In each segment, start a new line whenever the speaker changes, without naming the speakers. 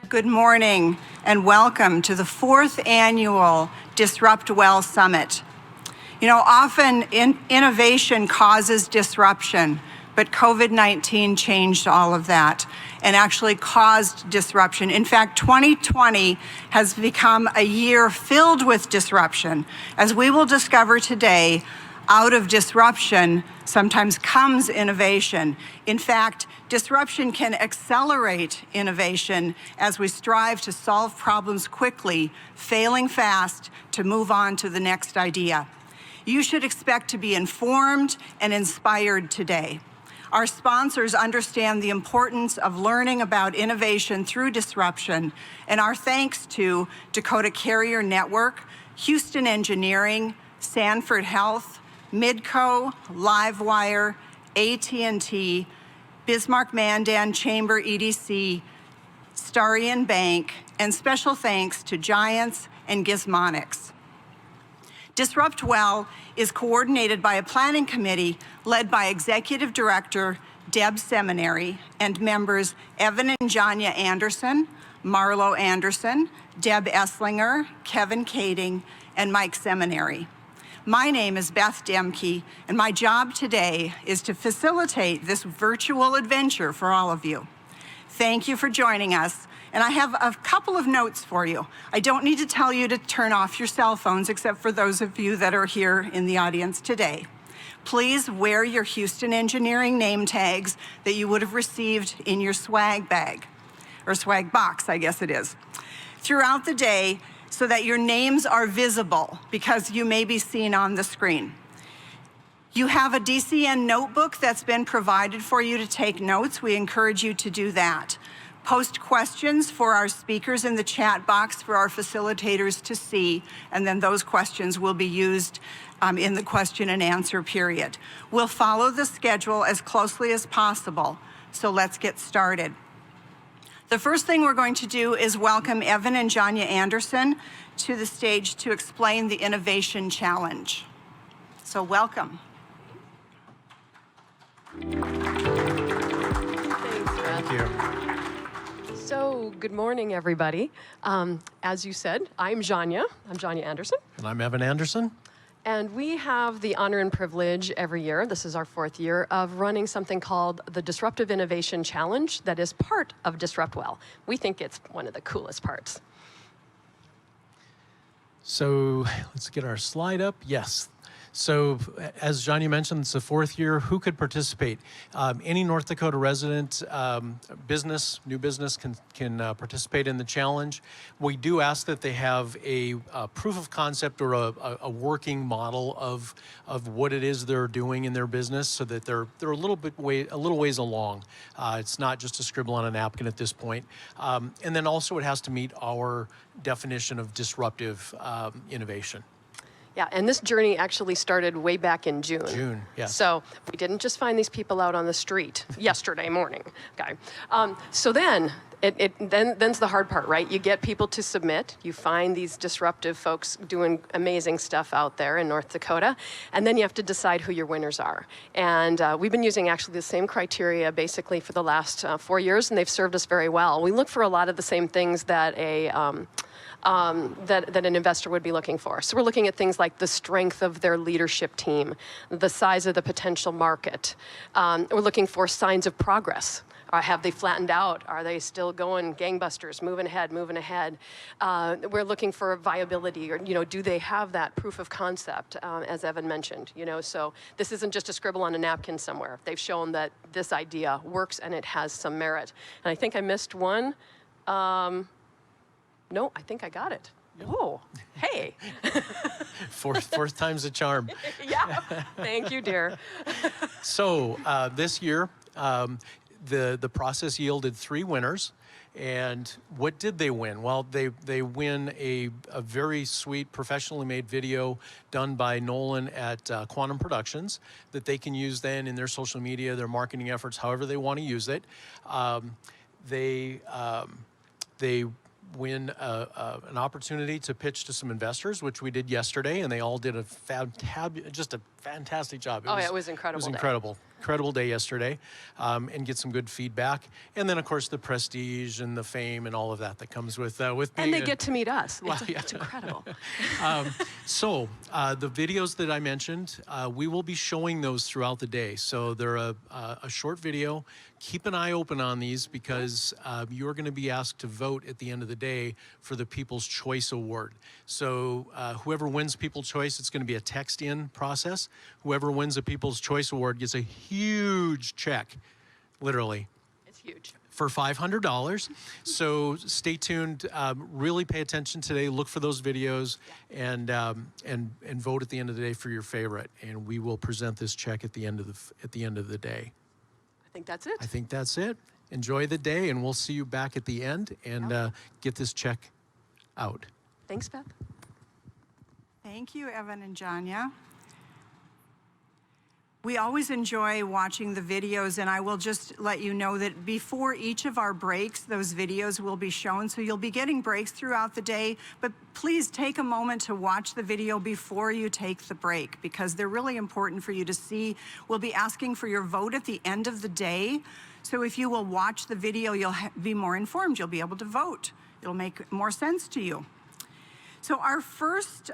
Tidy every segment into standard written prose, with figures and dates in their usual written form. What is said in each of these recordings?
Good morning and welcome to the 4th annual DisruptWell Summit. You know, often innovation causes disruption, but COVID-19 changed all of that and actually caused disruption. In fact, 2020 has become a year filled with disruption. As we will discover today, out of disruption sometimes comes innovation. In fact, disruption can accelerate innovation as we strive to solve problems quickly, failing fast to move on to the next idea. You should expect to be informed and inspired today. Our sponsors understand the importance of learning about innovation through disruption, and our thanks to Dakota Carrier Network, Houston Engineering, Sanford Health, Midco, Livewire, AT&T, Bismarck Mandan Chamber EDC, Starion Bank, and special thanks to Giants and Gizmonics. DisruptWell is coordinated by a planning committee led by Executive Director Deb Seminary and members Evan and Janya Anderson, Marlo Anderson, Deb Esslinger, Kevin Kading, and Mike Seminary. My name is Beth Demke, and my job today is to facilitate this virtual adventure for all of you. Thank you for joining us, and I have a couple of notes for you. I don't need to tell you to turn off your cell phones, except for those of you that are here in the audience today. Please wear your Houston Engineering name tags that you would have received in your swag bag, or swag box, I guess it is, throughout the day, so that your names are visible because you may be seen on the screen. You have a DCN notebook that's been provided for you to take notes. We encourage you to do that. Post questions for our speakers in the chat box for our facilitators to see, and then those questions will be used in the question and answer period. We'll follow the schedule as closely as possible, so let's get started. The first thing we're going to do is welcome Evan and Janya Anderson to the stage to explain the Innovation Challenge. So welcome.
Thank you. So, good morning, everybody. As you said, I'm Janya. I'm Janya Anderson.
And I'm Evan Anderson.
And we have the honor and privilege every year, this is our 4th year, of running something called the Disruptive Innovation Challenge that is part of DisruptWell. We think it's one of the coolest parts.
So let's get our slide up. Yes. So as Johnny mentioned, it's the 4th year. Who could participate? Any North Dakota resident, new business can participate in the challenge. We do ask that they have a proof of concept or a working model of what it is they're doing in their business, so that they're a little ways along. It's not just a scribble on a napkin at this point. And then also it has to meet our definition of disruptive innovation.
Yeah, and this journey actually started way back in June.
June, yes.
So we didn't just find these people out on the street yesterday morning. Okay. So then, then's the hard part, right? You get people to submit. You find these disruptive folks doing amazing stuff out there in North Dakota, and then you have to decide who your winners are. And we've been using actually the same criteria basically for the last 4 years, and they've served us very well. We look for a lot of the same things that that an investor would be looking for. So we're looking at things like the strength of their leadership team, the size of the potential market. We're looking for signs of progress. Have they flattened out? Are they still going gangbusters, moving ahead? We're looking for viability, or do they have that proof of concept, as Evan mentioned? So this isn't just a scribble on a napkin somewhere. They've shown that this idea works and it has some merit. And I think I missed one. No, I think I got it. Oh, hey.
Fourth time's a charm.
Yeah, thank you, dear.
So this year, the process yielded 3 winners. And what did they win? Well, they win a very sweet, professionally made video done by Nolan at Quantum Productions that they can use then in their social media, their marketing efforts, however they want to use it. They win an opportunity to pitch to some investors, which we did yesterday, and they all did just a fantastic job.
It was incredible.
It was incredible. incredible day yesterday and get some good feedback. And then, of course, the prestige and the fame and all of that comes with being
And they get to meet us.
Well, yeah.
It's incredible.
So the videos that I mentioned, we will be showing those throughout the day. So they're a short video. Keep an eye open on these because you're going to be asked to vote at the end of the day for the People's Choice Award. So whoever wins People's Choice, it's going to be a text-in process. Whoever wins the People's Choice Award gets a huge check, literally.
It's huge.
For $500. So stay tuned. Really pay attention today. Look for those videos and vote at the end of the day for your favorite. And we will present this check at the end of the day.
I think that's it.
I think that's it. Enjoy the day, and we'll see you back at the end and get this check out.
Thanks, Beth.
Thank you, Evan and Janya. We always enjoy watching the videos, and I will just let you know that before each of our breaks, those videos will be shown. So you'll be getting breaks throughout the day, but please take a moment to watch the video before you take the break because they're really important for you to see. We'll be asking for your vote at the end of the day. So if you will watch the video, you'll be more informed. You'll be able to vote. It'll make more sense to you. So our first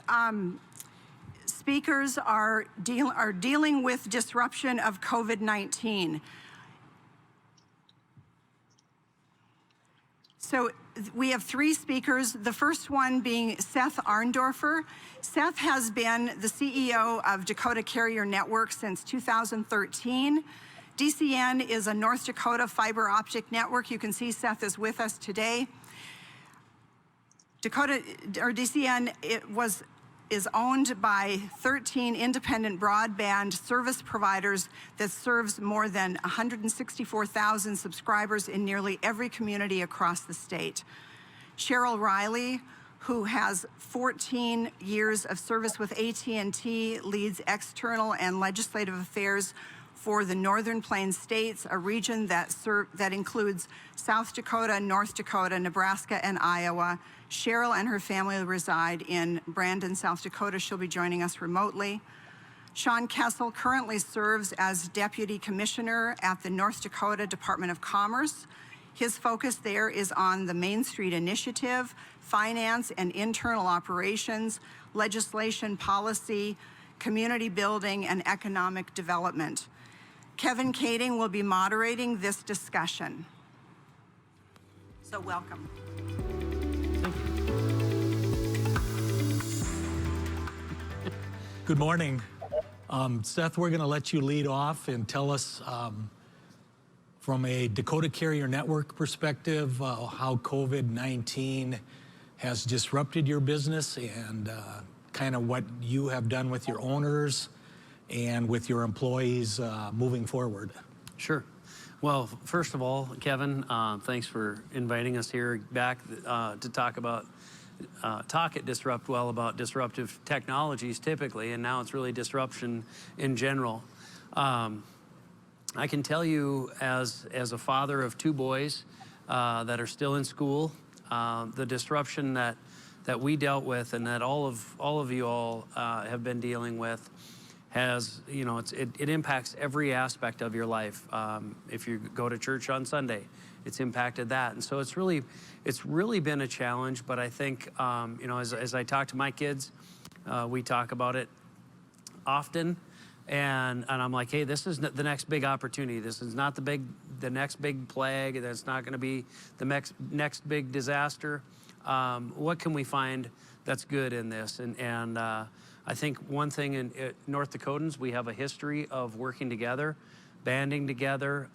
speakers are dealing with disruption of COVID-19. So we have three speakers, the first one being Seth Arndorfer. Seth has been the CEO of Dakota Carrier Network since 2013. DCN is a North Dakota fiber optic network. You can see Seth is with us today. DCN is owned by 13 independent broadband service providers that serves more than 164,000 subscribers in nearly every community across the state. Cheryl Riley, who has 14 years of service with AT&T, leads external and legislative affairs for the Northern Plains states, a region that includes South Dakota, North Dakota, Nebraska, and Iowa. Cheryl and her family reside in Brandon, South Dakota. She'll be joining us remotely. Shawn Kessel currently serves as Deputy Commissioner at the North Dakota Department of Commerce. His focus there is on the Main Street Initiative, finance and internal operations, legislation, policy, community building, and economic development. Kevin Kading will be moderating this discussion. So welcome.
Good morning. Seth, we're going to let you lead off and tell us from a Dakota Carrier Network perspective how COVID-19 has disrupted your business and kind of what you have done with your owners and with your employees moving forward.
Sure. Well, first of all, Kevin, thanks for inviting us here back to talk at DisruptWell about disruptive technologies typically, and now it's really disruption in general. I can tell you as a father of two boys that are still in school, the disruption that we dealt with and that all of you all have been dealing with has, it impacts every aspect of your life. If you go to church on Sunday, it's impacted that. And so it's really been a challenge, but I think, as I talk to my kids, we talk about it often, and I'm like, hey, this is the next big opportunity. This is not the next big plague. That's not going to be the next big disaster. What can we find that's good in this? And I think one thing in North Dakotans, we have a history of working together, banding together,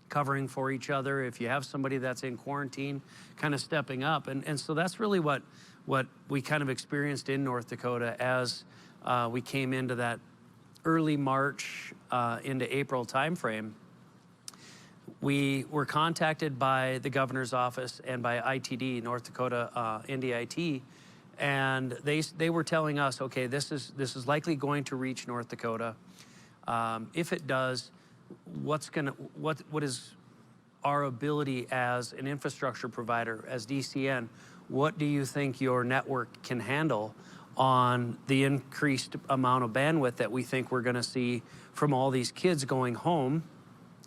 covering for each other. If you have somebody that's in quarantine, kind of stepping up. And so that's really what we kind of experienced in North Dakota as we came into that early March into April timeframe. We were contacted by the governor's office and by ITD, North Dakota NDIT, and they were telling us, okay, this is likely going to reach North Dakota. If it does, what is our ability as an infrastructure provider, as DCN? What do you think your network can handle on the increased amount of bandwidth that we think we're going to see from all these kids going home.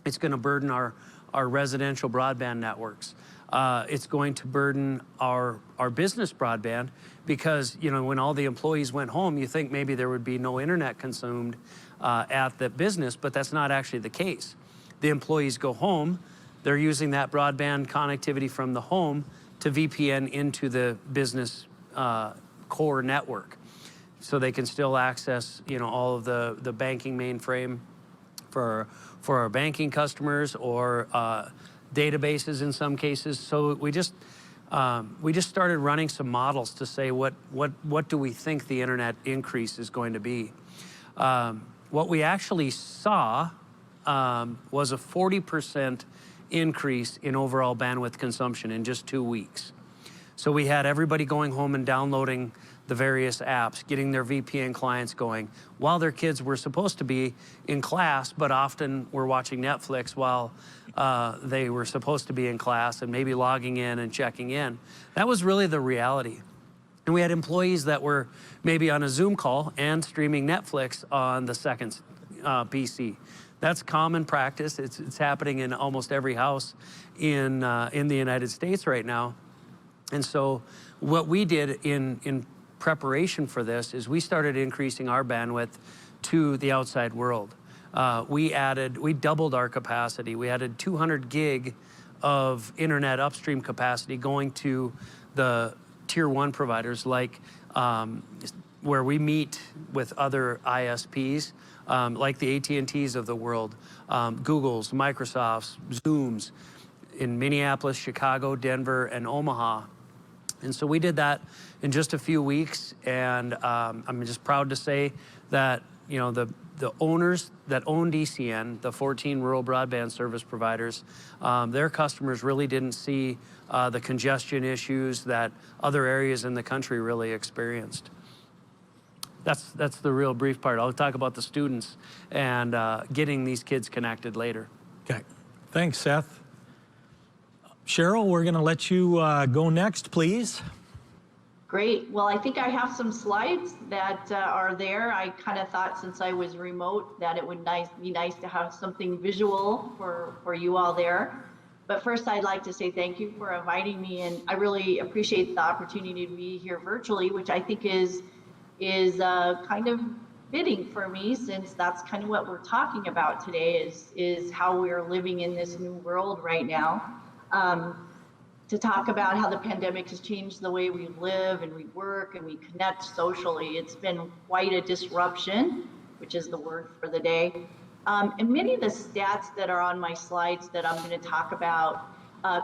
It's going to burden our residential broadband networks. It's going to burden our business broadband because, you know, when all the employees went home, you think maybe there would be no internet consumed at the business, but that's not actually the case. The employees go home, they're using that broadband connectivity from the home to VPN into the business core network. So they can still access, you know, all of the banking mainframe for our banking customers or databases in some cases. So we just started running some models to say what do we think the internet increase is going to be. What we actually saw was a 40% increase in overall bandwidth consumption in just 2 weeks. So we had everybody going home and downloading the various apps, getting their VPN clients going, while their kids were supposed to be in class, but often were watching Netflix while they were supposed to be in class and maybe logging in and checking in. That was really the reality. And we had employees that were maybe on a Zoom call and streaming Netflix on the second PC. That's common practice. It's happening in almost every house in the United States right now. And so what we did in preparation for this is we started increasing our bandwidth to the outside world. We doubled our capacity. We added 200 gig of internet upstream capacity going to the tier 1 providers like where we meet with other ISPs, like the AT&Ts of the world, Googles, Microsofts, Zooms in Minneapolis, Chicago, Denver, and Omaha. And so we did that in just a few weeks, and I'm just proud to say that, you know, the owners that own DCN, the 14 rural broadband service providers, their customers really didn't see the congestion issues that other areas in the country really experienced. That's the real brief part. I'll talk about the students and getting these kids connected later.
Okay, thanks, Seth. Cheryl, we're going to let you go next, please.
Great. Well, I think I have some slides that are there. I kind of thought since I was remote that it would be nice to have something visual for you all there. But first, I'd like to say thank you for inviting me, and I really appreciate the opportunity to be here virtually, which I think is kind of fitting for me, since that's kind of what we're talking about today is how we're living in this new world right now. To talk about how the pandemic has changed the way we live and we work and we connect socially. It's been quite a disruption, which is the word for the day. And many of the stats that are on my slides that I'm going to talk about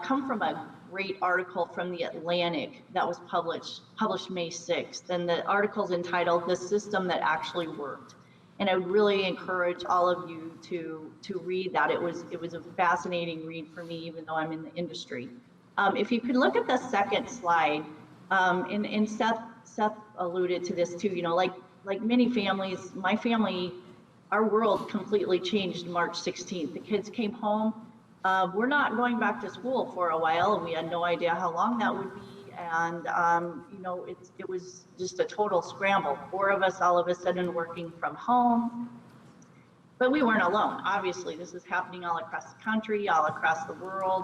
come from a great article from The Atlantic that was published May 6th. And the article's entitled "The System That Actually Worked." And I would really encourage all of you to read that. It was a fascinating read for me, even though I'm in the industry. If you could look at the second slide, and Seth alluded to this too. You know, like many families, my family, our world completely changed March 16th. The kids came home. We're not going back to school for a while, and we had no idea how long that would be. And you know, it was just a total scramble. 4 of us all of a sudden working from home. But we weren't alone. Obviously, this is happening all across the country, all across the world.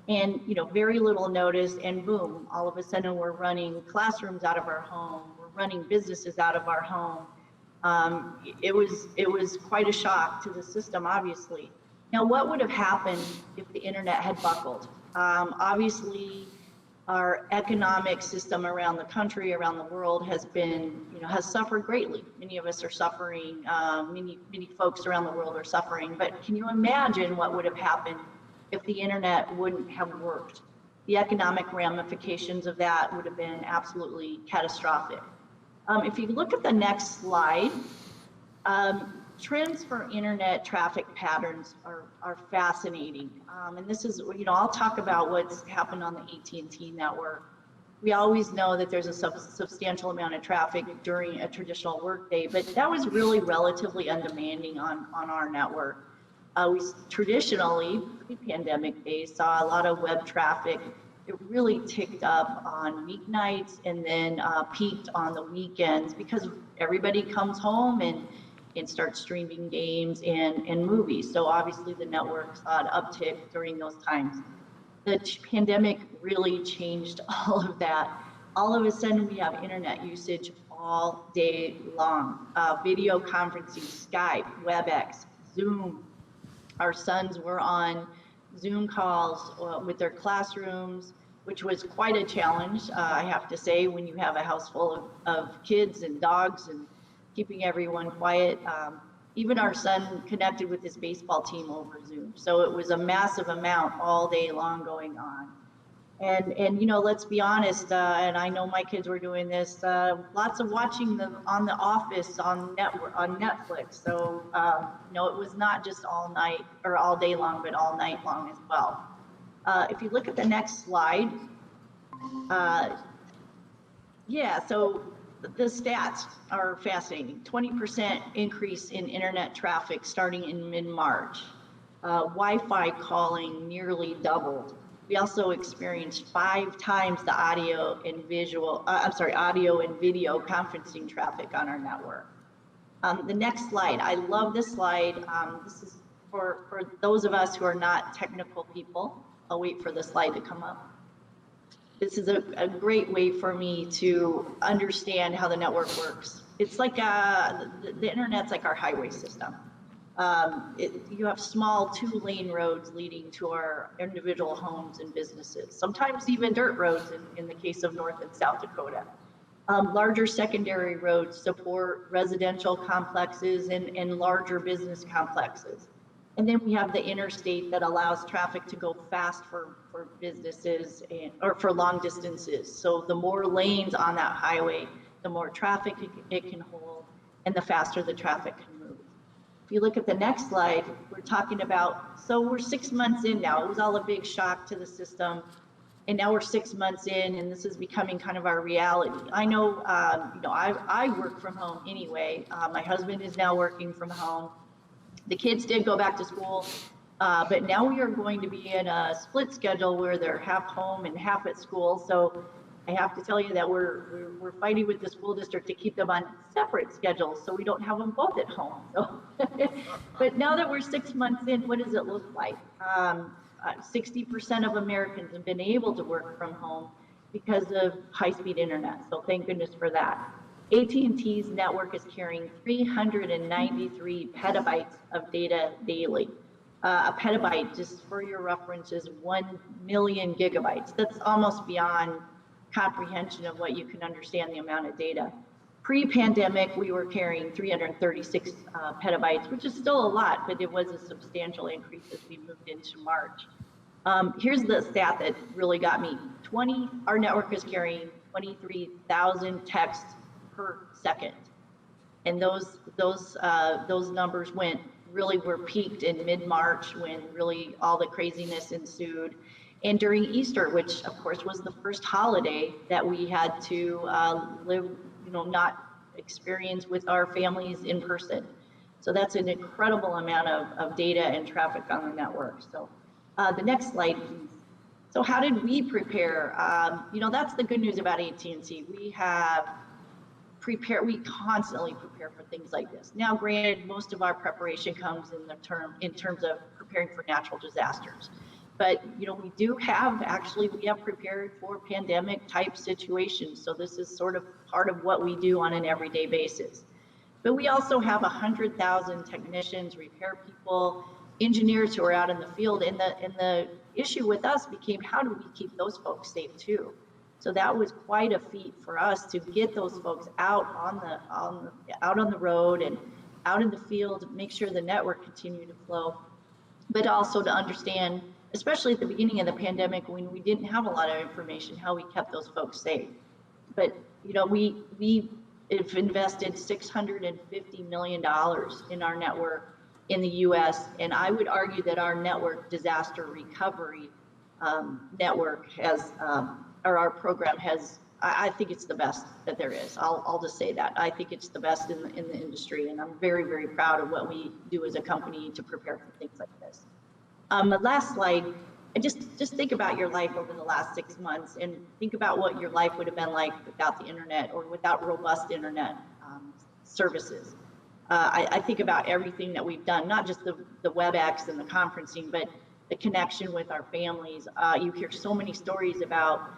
And, you know, very little notice, and boom, all of a sudden we're running classrooms out of our home. We're running businesses out of our home. It was quite a shock to the system, obviously. Now, what would have happened if the internet had buckled? Obviously, our economic system around the country, around the world has suffered greatly. Many of us are suffering, many folks around the world are suffering, but can you imagine what would have happened if the internet wouldn't have worked? The economic ramifications of that would have been absolutely catastrophic. If you look at the next slide, trends for internet traffic patterns are fascinating. And this is, you know, I'll talk about what's happened on the AT&T network. We always know that there's a substantial amount of traffic during a traditional workday, but that was really relatively undemanding on our network. We traditionally, pre-pandemic days, saw a lot of web traffic it really ticked up on weeknights and then peaked on the weekends because everybody comes home and starts streaming games and movies. So obviously the network saw an uptick during those times. The pandemic really changed all of that. All of a sudden we have internet usage all day long. Video conferencing, Skype, WebEx, Zoom. Our sons were on Zoom calls with their classrooms, which was quite a challenge, I have to say, when you have a house full of kids and dogs and keeping everyone quiet. Even our son connected with his baseball team over Zoom. So it was a massive amount all day long going on. And you know, let's be honest, and I know my kids were doing this, lots of watching them on The Office on Netflix. So, you know, it was not just all night or all day long, but all night long as well. If you look at the next slide, yeah, so the stats are fascinating. 20% increase in internet traffic starting in mid-March. Wi-Fi calling nearly doubled. We also experienced 5 times the audio and video conferencing traffic on our network. The next slide, I love this slide. This is for those of us who are not technical people. I'll wait for the slide to come up. This is a great way for me to understand how the network works. It's like the internet's like our highway system. You have small 2-lane roads leading to our individual homes and businesses, sometimes even dirt roads in the case of North and South Dakota. Larger secondary roads support residential complexes and larger business complexes. And then we have the interstate that allows traffic to go fast for businesses or for long distances. So the more lanes on that highway, the more traffic it can hold and the faster the traffic can move. If you look at the next slide, we're talking about, so we're 6 months in now. It was all a big shock to the system. And now we're 6 months in and this is becoming kind of our reality. I know, you know, I work from home anyway. My husband is now working from home. The kids did go back to school, but now we are going to be in a split schedule where they're half home and half at school. So I have to tell you that we're fighting with the school district to keep them on separate schedules so we don't have them both at home. So, but now that we're 6 months in, what does it look like? 60% of Americans have been able to work from home because of high-speed internet. So thank goodness for that. AT&T's network is carrying 393 petabytes of data daily. A petabyte, just for your reference, is 1 million gigabytes. That's almost beyond comprehension of what you can understand the amount of data. Pre-pandemic, we were carrying 336 petabytes, which is still a lot, but it was a substantial increase as we moved into March. Here's the stat that really got me. Our network is carrying 23,000 texts per second. And those numbers were peaked in mid-March when really all the craziness ensued. And during Easter, which of course was the first holiday that we had to live, you know, not experience with our families in person. So that's an incredible amount of data and traffic on the network. So the next slide, please. So how did we prepare? You know, that's the good news about AT&T. We constantly prepare for things like this. Now, granted, most of our preparation comes in terms of preparing for natural disasters. But, you know, we have prepared for pandemic type situations. So this is sort of part of what we do on an everyday basis. But we also have 100,000 technicians, repair people, engineers who are out in the field. And the issue with us became, how do we keep those folks safe too? So that was quite a feat for us to get those folks out on the road and out in the field, make sure the network continued to flow, but also to understand, especially at the beginning of the pandemic when we didn't have a lot of information, how we kept those folks safe. But you know, we have invested $650 million in our network in the U.S., and I would argue that our network disaster recovery network our program has, I think it's the best that there is. I'll just say that. I think it's the best in the industry, and I'm very, very proud of what we do as a company to prepare for things like this. The last slide, just think about your life over the last 6 months, and think about what your life would have been like without the internet or without robust internet services. I think about everything that we've done, not just the WebEx and the conferencing, but the connection with our families. You hear so many stories about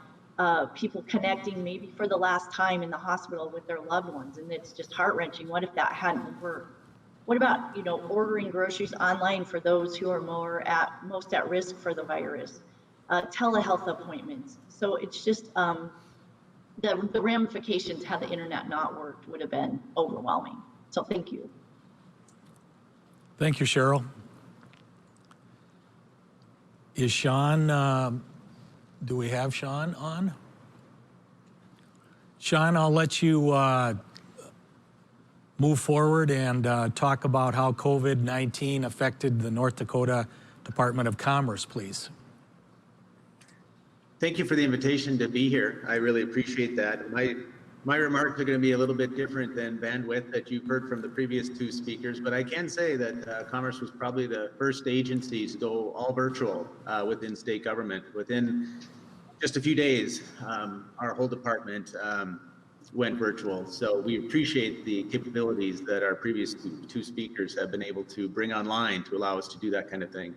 people connecting maybe for the last time in the hospital with their loved ones, and it's just heart-wrenching. What if that hadn't worked? What about, ordering groceries online for those who are most at risk for the virus? Telehealth appointments. So it's just the ramifications had the internet not worked would have been overwhelming. So thank you.
Thank you, Cheryl. Is Shawn, do we have Shawn on? Shawn, I'll let you move forward and talk about how COVID-19 affected the North Dakota Department of Commerce, please.
Thank you for the invitation to be here. I really appreciate that. My remarks are going to be a little bit different than bandwidth that you've heard from the previous two speakers, but I can say that Commerce was probably the first agency to go all virtual within state government. Within just a few days, our whole department went virtual. So we appreciate the capabilities that our previous two speakers have been able to bring online to allow us to do that kind of thing.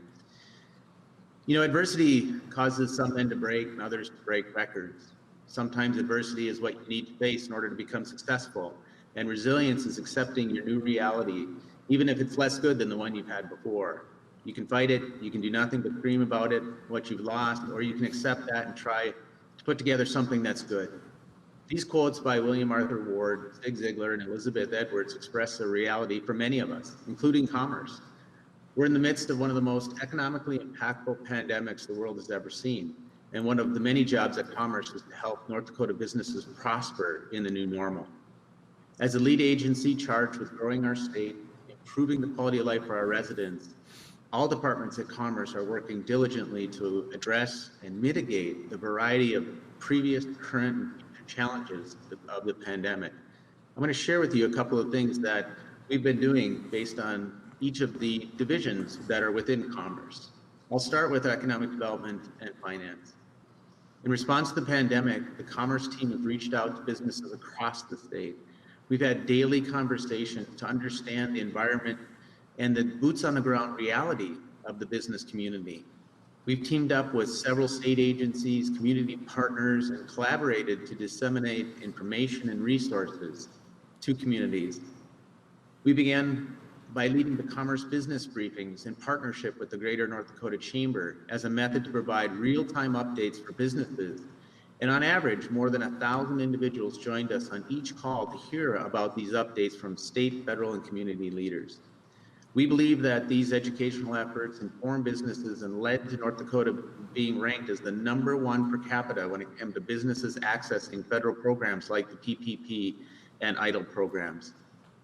Adversity causes some men to break and others to break records. Sometimes adversity is what you need to face in order to become successful. And resilience is accepting your new reality, even if it's less good than the one you've had before. You can fight it, you can do nothing but dream about it, what you've lost, or you can accept that and try to put together something that's good. These quotes by William Arthur Ward, Zig Ziglar, and Elizabeth Edwards express a reality for many of us, including Commerce. We're in the midst of one of the most economically impactful pandemics the world has ever seen. And one of the many jobs at Commerce is to help North Dakota businesses prosper in the new normal. As a lead agency charged with growing our state, improving the quality of life for our residents, all departments at Commerce are working diligently to address and mitigate the variety of previous, current, and future challenges of the pandemic. I'm going to share with you a couple of things that we've been doing based on each of the divisions that are within Commerce. I'll start with economic development and finance. In response to the pandemic, the Commerce team has reached out to businesses across the state. We've had daily conversations to understand the environment and the boots on the ground reality of the business community. We've teamed up with several state agencies, community partners, and collaborated to disseminate information and resources to communities. We began by leading the Commerce business briefings in partnership with the Greater North Dakota Chamber as a method to provide real-time updates for businesses. And on average, more than 1,000 individuals joined us on each call to hear about these updates from state, federal, and community leaders. We believe that these educational efforts informed businesses and led to North Dakota being ranked as the #1 per capita when it came to businesses accessing federal programs like the PPP and EIDL programs.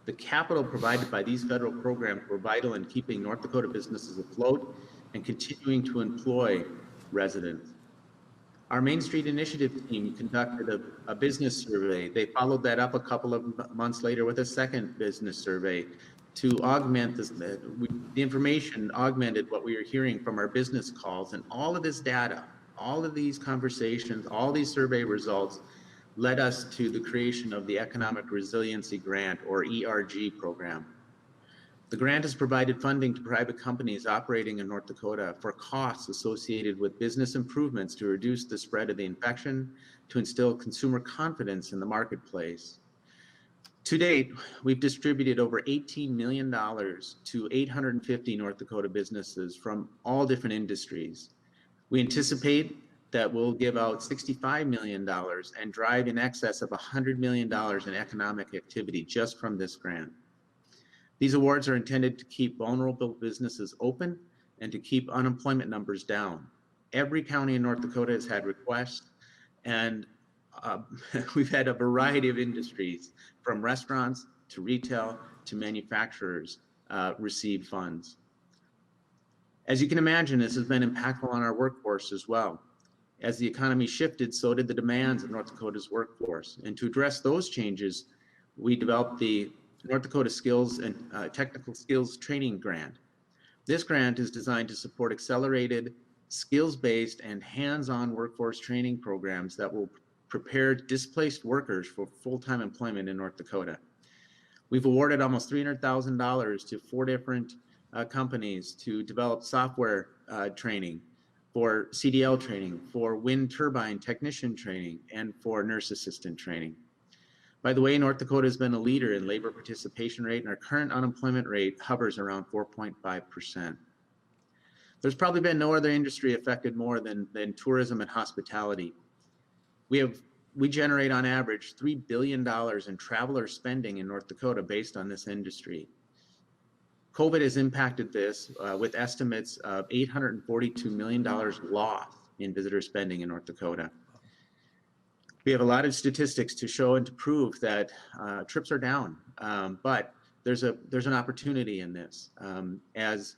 The capital provided by these federal programs were vital in keeping North Dakota businesses afloat and continuing to employ residents. Our Main Street Initiative team conducted a business survey. They followed that up a couple of months later with a second business survey to augment this. The information augmented what we were hearing from our business calls, and all of this data, all of these conversations, all these survey results led us to the creation of the Economic Resiliency Grant, or ERG program. The grant has provided funding to private companies operating in North Dakota for costs associated with business improvements to reduce the spread of the infection, to instill consumer confidence in the marketplace. To date, we've distributed over $18 million to 850 North Dakota businesses from all different industries. We anticipate that will give out $65 million and drive in excess of $100 million in economic activity just from this grant. These awards are intended to keep vulnerable businesses open and to keep unemployment numbers down. Every county in North Dakota has had requests, and we've had a variety of industries, from restaurants to retail to manufacturers, receive funds. As you can imagine, this has been impactful on our workforce as well. As the economy shifted, so did the demands of North Dakota's workforce. And to address those changes, we developed the North Dakota Skills and Technical Skills Training Grant. This grant is designed to support accelerated skills-based and hands-on workforce training programs that will prepare displaced workers for full-time employment in North Dakota. We've awarded almost $300,000 to 4 different companies to develop software training, for CDL training, for wind turbine technician training, and for nurse assistant training. By the way, North Dakota has been a leader in labor participation rate, and our current unemployment rate hovers around 4.5%. There's probably been no other industry affected more than tourism and hospitality. We generate on average $3 billion in traveler spending in North Dakota based on this industry. COVID has impacted this with estimates of $842 million lost in visitor spending in North Dakota. We have a lot of statistics to show and to prove that trips are down, but there's an opportunity in this. As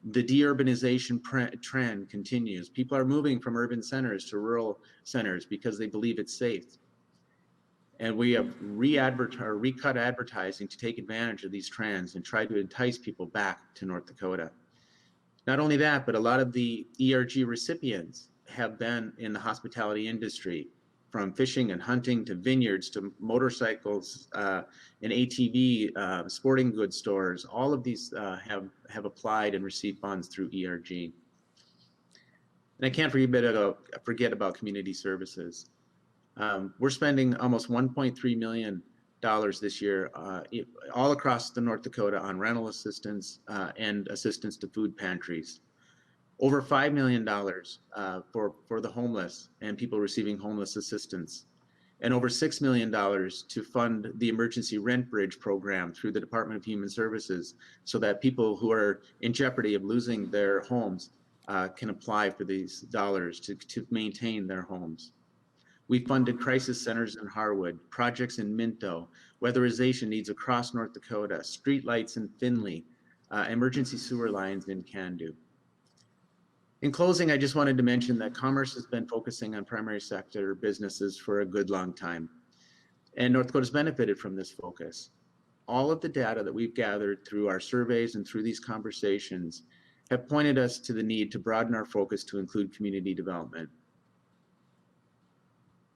the deurbanization trend continues, people are moving from urban centers to rural centers because they believe it's safe. And we have recut advertising to take advantage of these trends and try to entice people back to North Dakota. Not only that, but a lot of the ERG recipients have been in the hospitality industry, from fishing and hunting to vineyards to motorcycles and ATV, sporting goods stores. All of these have applied and received funds through ERG. And I can't forget about community services. We're spending almost $1.3 million this year all across the North Dakota on rental assistance and assistance to food pantries. Over $5 million for the homeless and people receiving homeless assistance, and over $6 million to fund the emergency rent bridge program through the Department of Human Services, so that people who are in jeopardy of losing their homes can apply for these dollars to maintain their homes. We funded crisis centers in Harwood, projects in Minto, weatherization needs across North Dakota, streetlights in Findlay, emergency sewer lines in Candu. In closing, I just wanted to mention that Commerce has been focusing on primary sector businesses for a good long time, and North Dakota's benefited from this focus. All of the data that we've gathered through our surveys and through these conversations have pointed us to the need to broaden our focus to include community development.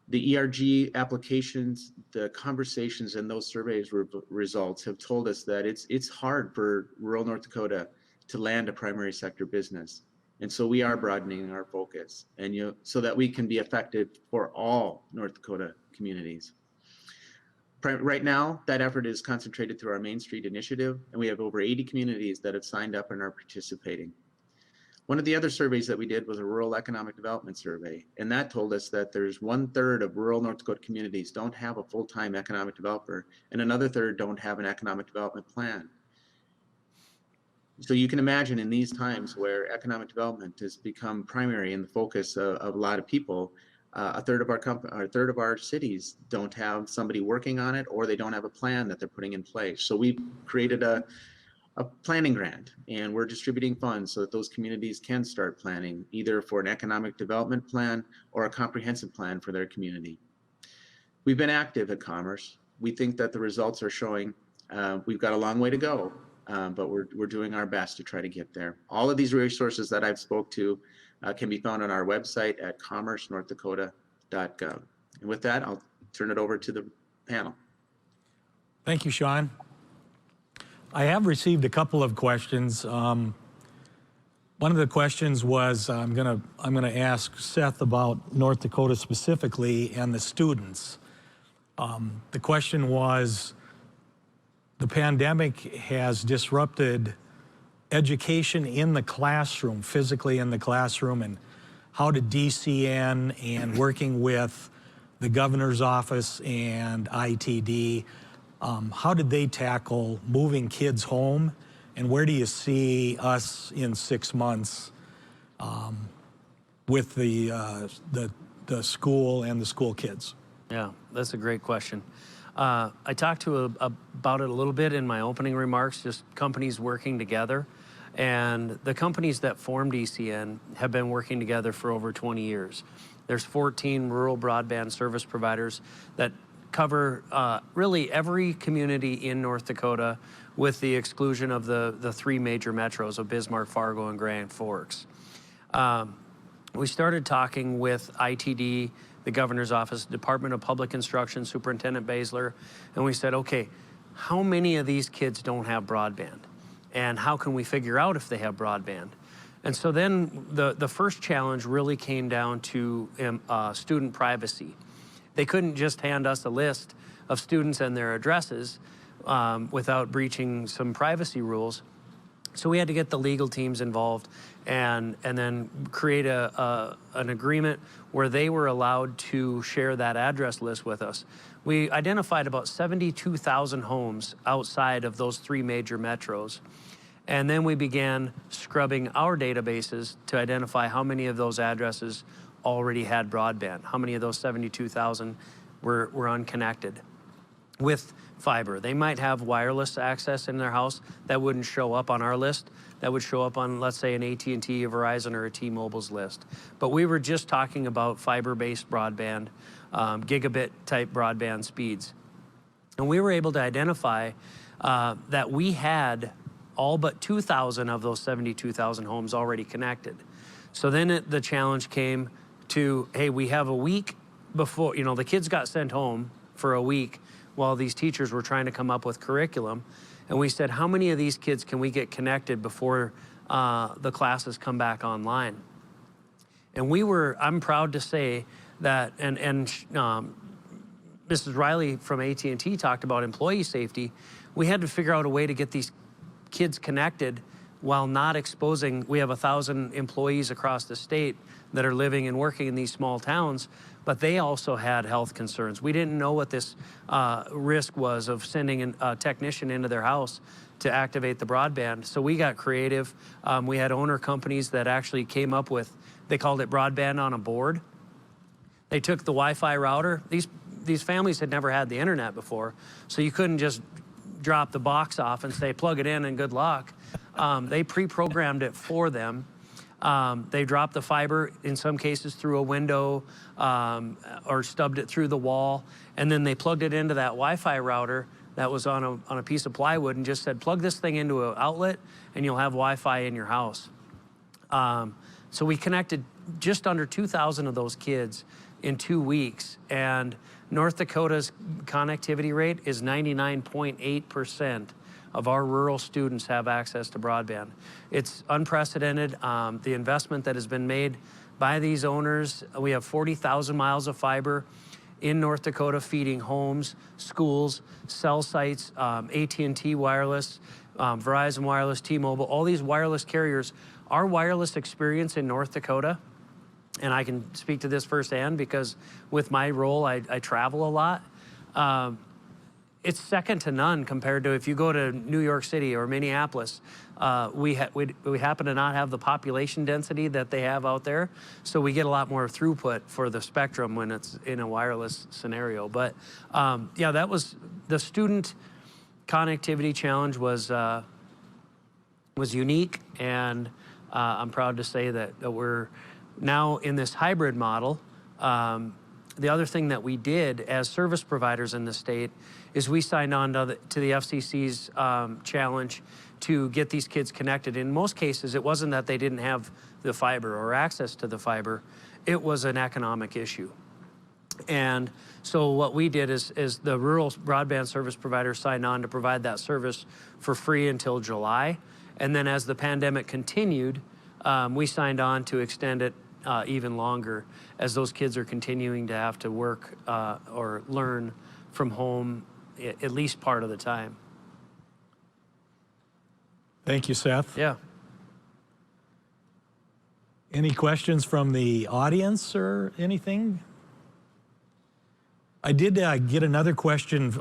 The ERG applications, the conversations, and those surveys results have told us that it's hard for rural North Dakota to land a primary sector business. And so we are broadening our focus, and so that we can be effective for all North Dakota communities. Right now, that effort is concentrated through our Main Street initiative, and we have over 80 communities that have signed up and are participating. One of the other surveys that we did was a rural economic development survey, and that told us that there's 1/3 of rural North Dakota communities don't have a full-time economic developer, and another third don't have an economic development plan. So you can imagine in these times where economic development has become primary in the focus of a lot of people, a third of our cities don't have somebody working on it, or they don't have a plan that they're putting in place. So we've created a planning grant, and we're distributing funds so that those communities can start planning, either for an economic development plan or a comprehensive plan for their community. We've been active at Commerce. We think that the results are showing we've got a long way to go, but we're doing our best to try to get there. All of these resources that I've spoke to can be found on our website at commercenorthdakota.gov. And with that, I'll turn it over to the panel.
Thank you, Shawn. I have received a couple of questions. One of the questions was I'm gonna ask Seth about North Dakota specifically and the students. The question was, the pandemic has disrupted education in the classroom, physically in the classroom, and how did DCN and working with the governor's office and ITD, how did they tackle moving kids home, and where do you see us in 6 months with the school and the school kids?
Yeah, that's a great question. I talked about it a little bit in my opening remarks, just companies working together. And the companies that formed DCN have been working together for over 20 years. There's 14 rural broadband service providers that cover really every community in North Dakota, with the exclusion of the 3 major metros of Bismarck, Fargo, and Grand Forks. we started talking with ITD, the governor's office, Department of Public Instruction, Superintendent Baszler, and we said, okay, how many of these kids don't have broadband? And how can we figure out if they have broadband? And so then the first challenge really came down to student privacy. They couldn't just hand us a list of students and their addresses without breaching some privacy rules. So we had to get the legal teams involved and then create an agreement where they were allowed to share that address list with us. We identified about 72,000 homes outside of those 3 major metros. And then we began scrubbing our databases to identify how many of those addresses already had broadband, how many of those 72,000 were unconnected with fiber. They might have wireless access in their house that wouldn't show up on our list. That would show up on, let's say, an AT&T, a Verizon, or a T-Mobile's list. But we were just talking about fiber-based broadband, gigabit-type broadband speeds. And we were able to identify that we had all but 2,000 of those 72,000 homes already connected. So then the challenge came to, hey, we have a week before, the kids got sent home for a week while these teachers were trying to come up with curriculum. And we said, how many of these kids can we get connected before the classes come back online? And I'm proud to say that, and Mrs. Riley from AT&T talked about employee safety. We had to figure out a way to get these kids connected while not exposing. We have 1,000 employees across the state that are living and working in these small towns, but they also had health concerns. We didn't know what this risk was of sending a technician into their house to activate the broadband. So we got creative. We had owner companies that actually came up with, they called it broadband on a board. They took the Wi-Fi router. These families had never had the internet before, so you couldn't just drop the box off and say, plug it in and good luck. They pre-programmed it for them. They dropped the fiber, in some cases through a window, or stubbed it through the wall, and then they plugged it into that Wi-Fi router that was on a piece of plywood and just said, plug this thing into an outlet and you'll have Wi-Fi in your house. So we connected just under 2,000 of those kids in 2 weeks, and North Dakota's connectivity rate is 99.8%. of our rural students have access to broadband. It's unprecedented. The investment that has been made by these owners, we have 40,000 miles of fiber in North Dakota feeding homes, schools, cell sites, AT&T wireless, Verizon wireless, T-Mobile, all these wireless carriers. Our wireless experience in North Dakota, and I can speak to this firsthand because with my role, I travel a lot. It's second to none compared to if you go to New York City or Minneapolis. We happen to not have the population density that they have out there, so we get a lot more throughput for the spectrum when it's in a wireless scenario. But yeah, that was the student connectivity challenge was unique, and I'm proud to say that we're now in this hybrid model. The other thing that we did as service providers in the state is we signed on to the FCC's challenge to get these kids connected. In most cases, it wasn't that they didn't have the fiber or access to the fiber, it was an economic issue. And so what we did is the rural broadband service providers signed on to provide that service for free until July. And then as the pandemic continued, we signed on to extend it even longer as those kids are continuing to have to work or learn from home at least part of the time.
Thank you, Seth.
Yeah.
Any questions from the audience or anything? I did get another question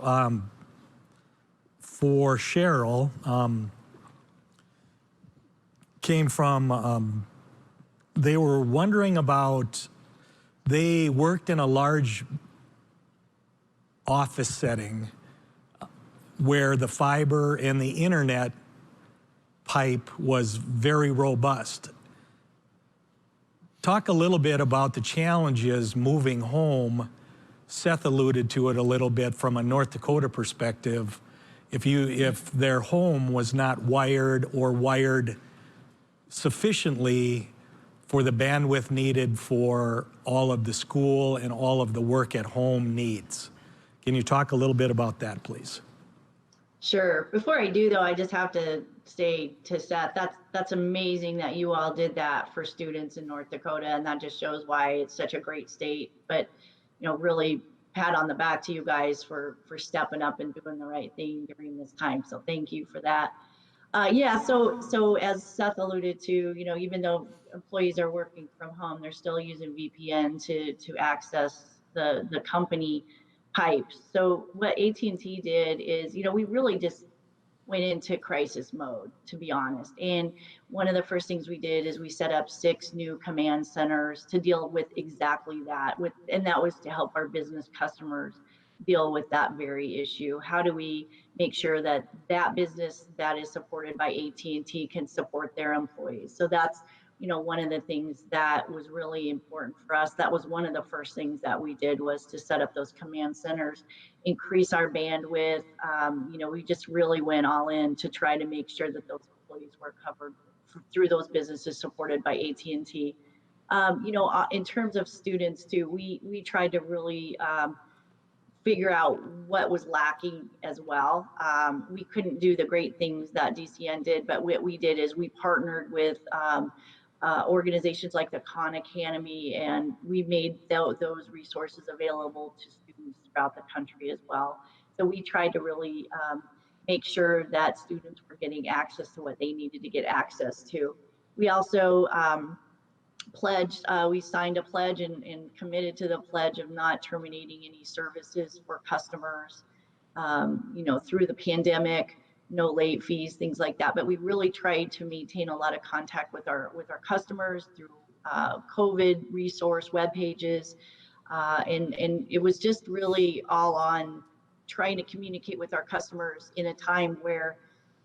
for Cheryl. Came from, they were wondering about, they worked in a large office setting where the fiber and the internet pipe was very robust. Talk a little bit about the challenges moving home. Seth alluded to it a little bit from a North Dakota perspective. If their home was not wired or wired sufficiently for the bandwidth needed for all of the school and all of the work at home needs. Can you talk a little bit about that, please?
Sure. Before I do, though, I just have to say to Seth, that's amazing that you all did that for students in North Dakota, and that just shows why it's such a great state. But, you know, really pat on the back to you guys for stepping up and doing the right thing during this time. So thank you for that. Yeah, so as Seth alluded to, you know, even though employees are working from home, they're still using VPN to access the company pipes. So what AT&T did is, you know, we really just went into crisis mode, to be honest. And one of the first things we did is we set up 6 new command centers to deal with exactly that. And that was to help our business customers deal with that very issue. How do we make sure that that business that is supported by AT&T can support their employees? So that's, you know, one of the things that was really important for us. That was one of the first things that we did, was to set up those command centers, increase our bandwidth. You know, we just really went all in to try to make sure that those employees were covered through those businesses supported by AT&T. You know, in terms of students too, we tried to really figure out what was lacking as well. We couldn't do the great things that DCN did, but what we did is we partnered with organizations like the Khan Academy, and we made those resources available to students throughout the country as well. So we tried to really make sure that students were getting access to what they needed to get access to. We also pledged, we signed a pledge and committed to the pledge of not terminating any services for customers, you know, through the pandemic. No late fees, things like that. But we really tried to maintain a lot of contact with our customers through COVID resource web pages, and it was just really all on trying to communicate with our customers in a time where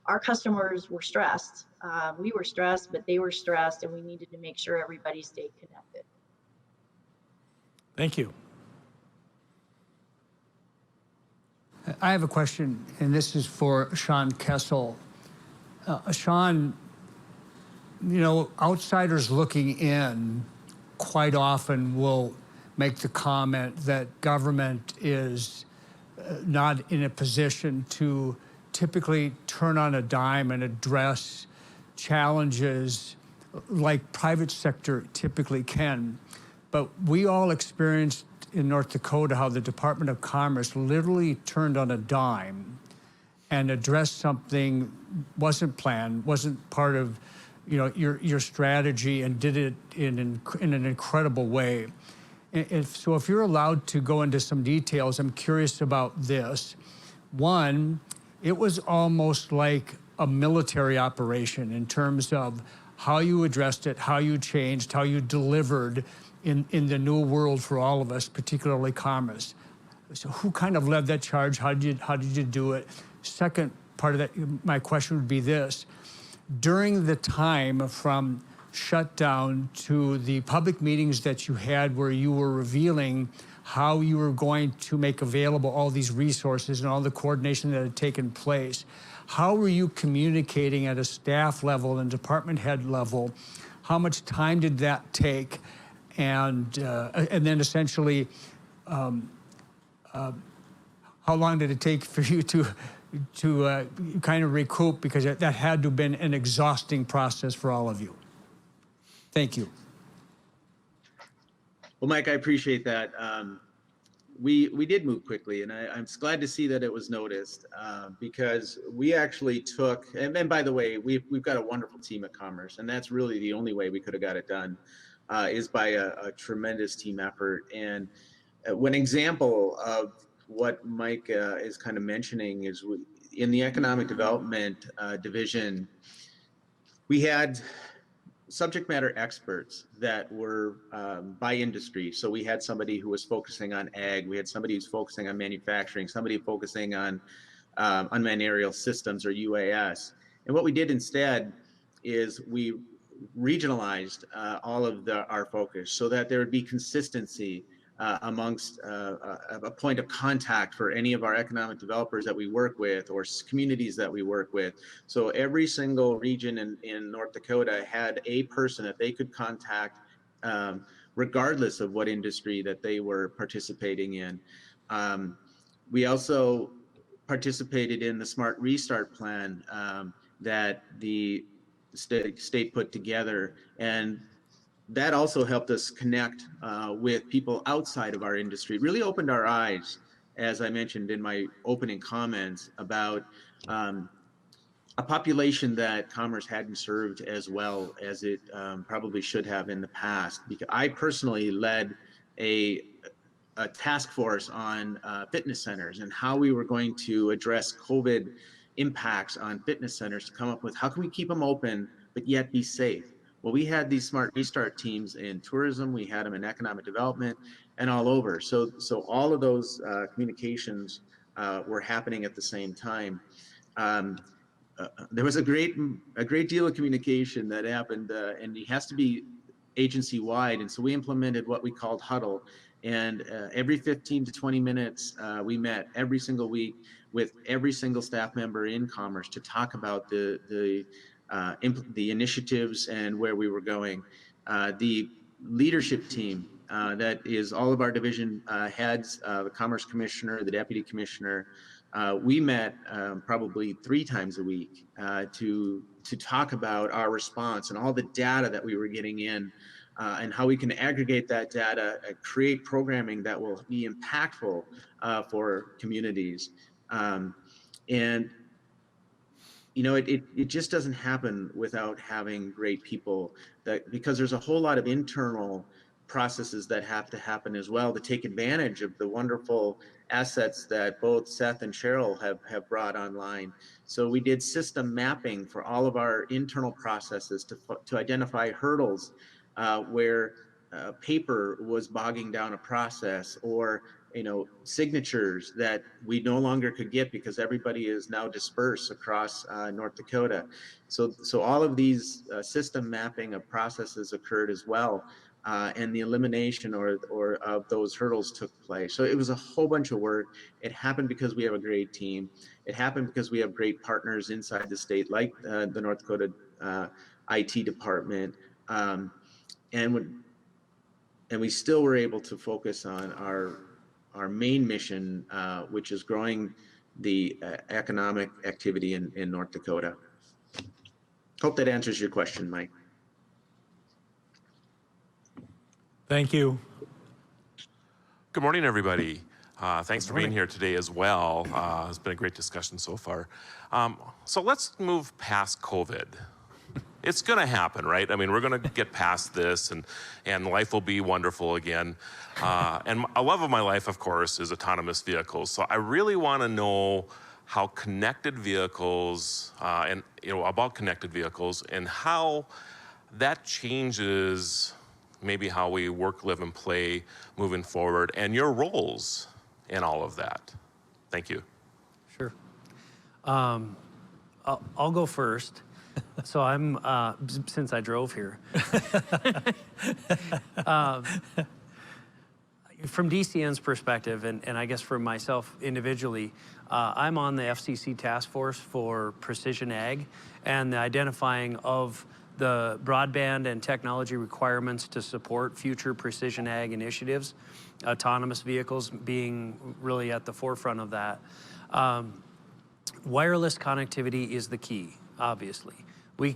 our customers were stressed. We were stressed, but they were stressed, and we needed to make sure everybody stayed connected.
Thank you.
I have a question, and this is for Shawn Kessel. Shawn, you know, outsiders looking in quite often will make the comment that government is not in a position to typically turn on a dime and address challenges like private sector typically can. But we all experienced in North Dakota how the Department of Commerce literally turned on a dime and addressed something wasn't planned, wasn't part of, you know, your strategy, and did it in an incredible way. So if you're allowed to go into some details, I'm curious about this. One, it was almost like a military operation in terms of how you addressed it, how you changed, how you delivered in the new world for all of us, particularly commerce. So who kind of led that charge? How did you do it? Second part of that, my question would be this. During the time from shutdown to the public meetings that you had where you were revealing how you were going to make available all these resources and all the coordination that had taken place, how were you communicating at a staff level and department head level? How much time did that take? And then essentially, how long did it take for you to kind of recoup, because that had to have been an exhausting process for all of you? Thank you.
Well, Mike, I appreciate that. We did move quickly, and I'm glad to see that it was noticed, because we actually took, and by the way, we've got a wonderful team at Commerce, and that's really the only way we could have got it done, is by a tremendous team effort. And one example of what Mike is kind of mentioning is in the economic development division, we had subject matter experts that were by industry. So we had somebody who was focusing on ag, we had somebody who's focusing on manufacturing, somebody focusing on unmanned aerial systems, or UAS. And what we did instead is we regionalized all of our focus so that there would be consistency amongst a point of contact for any of our economic developers that we work with or communities that we work with. So every single region in North Dakota had a person that they could contact regardless of what industry that they were participating in. We also participated in the Smart Restart Plan that the state put together, and that also helped us connect with people outside of our industry. It really opened our eyes, as I mentioned in my opening comments, about a population that Commerce hadn't served as well as it probably should have in the past. Because I personally led a task force on fitness centers and how we were going to address COVID impacts on fitness centers to come up with how can we keep them open but yet be safe. Well, we had these Smart Restart teams in tourism, we had them in economic development, and all over. So all of those communications were happening at the same time. There was a great deal of communication that happened, and it has to be agency-wide. And so we implemented what we called Huddle. And every 15 to 20 minutes, we met every single week with every single staff member in Commerce to talk about the initiatives and where we were going. The leadership team, that is all of our division heads, the Commerce Commissioner, the Deputy Commissioner, we met probably 3 times a week to talk about our response and all the data that we were getting in, and how we can aggregate that data and create programming that will be impactful for communities. And you know, it just doesn't happen without having great people, because there's a whole lot of internal processes that have to happen as well to take advantage of the wonderful assets that both Seth and Cheryl have brought online. So we did system mapping for all of our internal processes to identify hurdles where paper was bogging down a process, or signatures that we no longer could get because everybody is now dispersed across North Dakota. So all of these system mapping of processes occurred as well, and the elimination or of those hurdles took place. So it was a whole bunch of work. It happened because we have a great team. It happened because we have great partners inside the state, like the North Dakota IT department, and we still were able to focus on our main mission, which is growing the economic activity in North Dakota. Hope that answers your question, Mike.
Thank you.
Good morning, everybody. Thanks for being here today as well. It's been a great discussion so far. So let's move past COVID. It's going to happen, right? I mean, we're going to get past this, and life will be wonderful again. And a love of my life, of course, is autonomous vehicles. So I really want to know how connected vehicles, and about connected vehicles, and how that changes maybe how we work, live, and play moving forward, and your roles in all of that. Thank you.
Sure. I'll go first. So I'm, since I drove here. From DCN's perspective, and I guess from myself individually, I'm on the FCC task force for precision ag and the identifying of the broadband and technology requirements to support future precision ag initiatives, autonomous vehicles being really at the forefront of that. Wireless connectivity is the key, obviously. But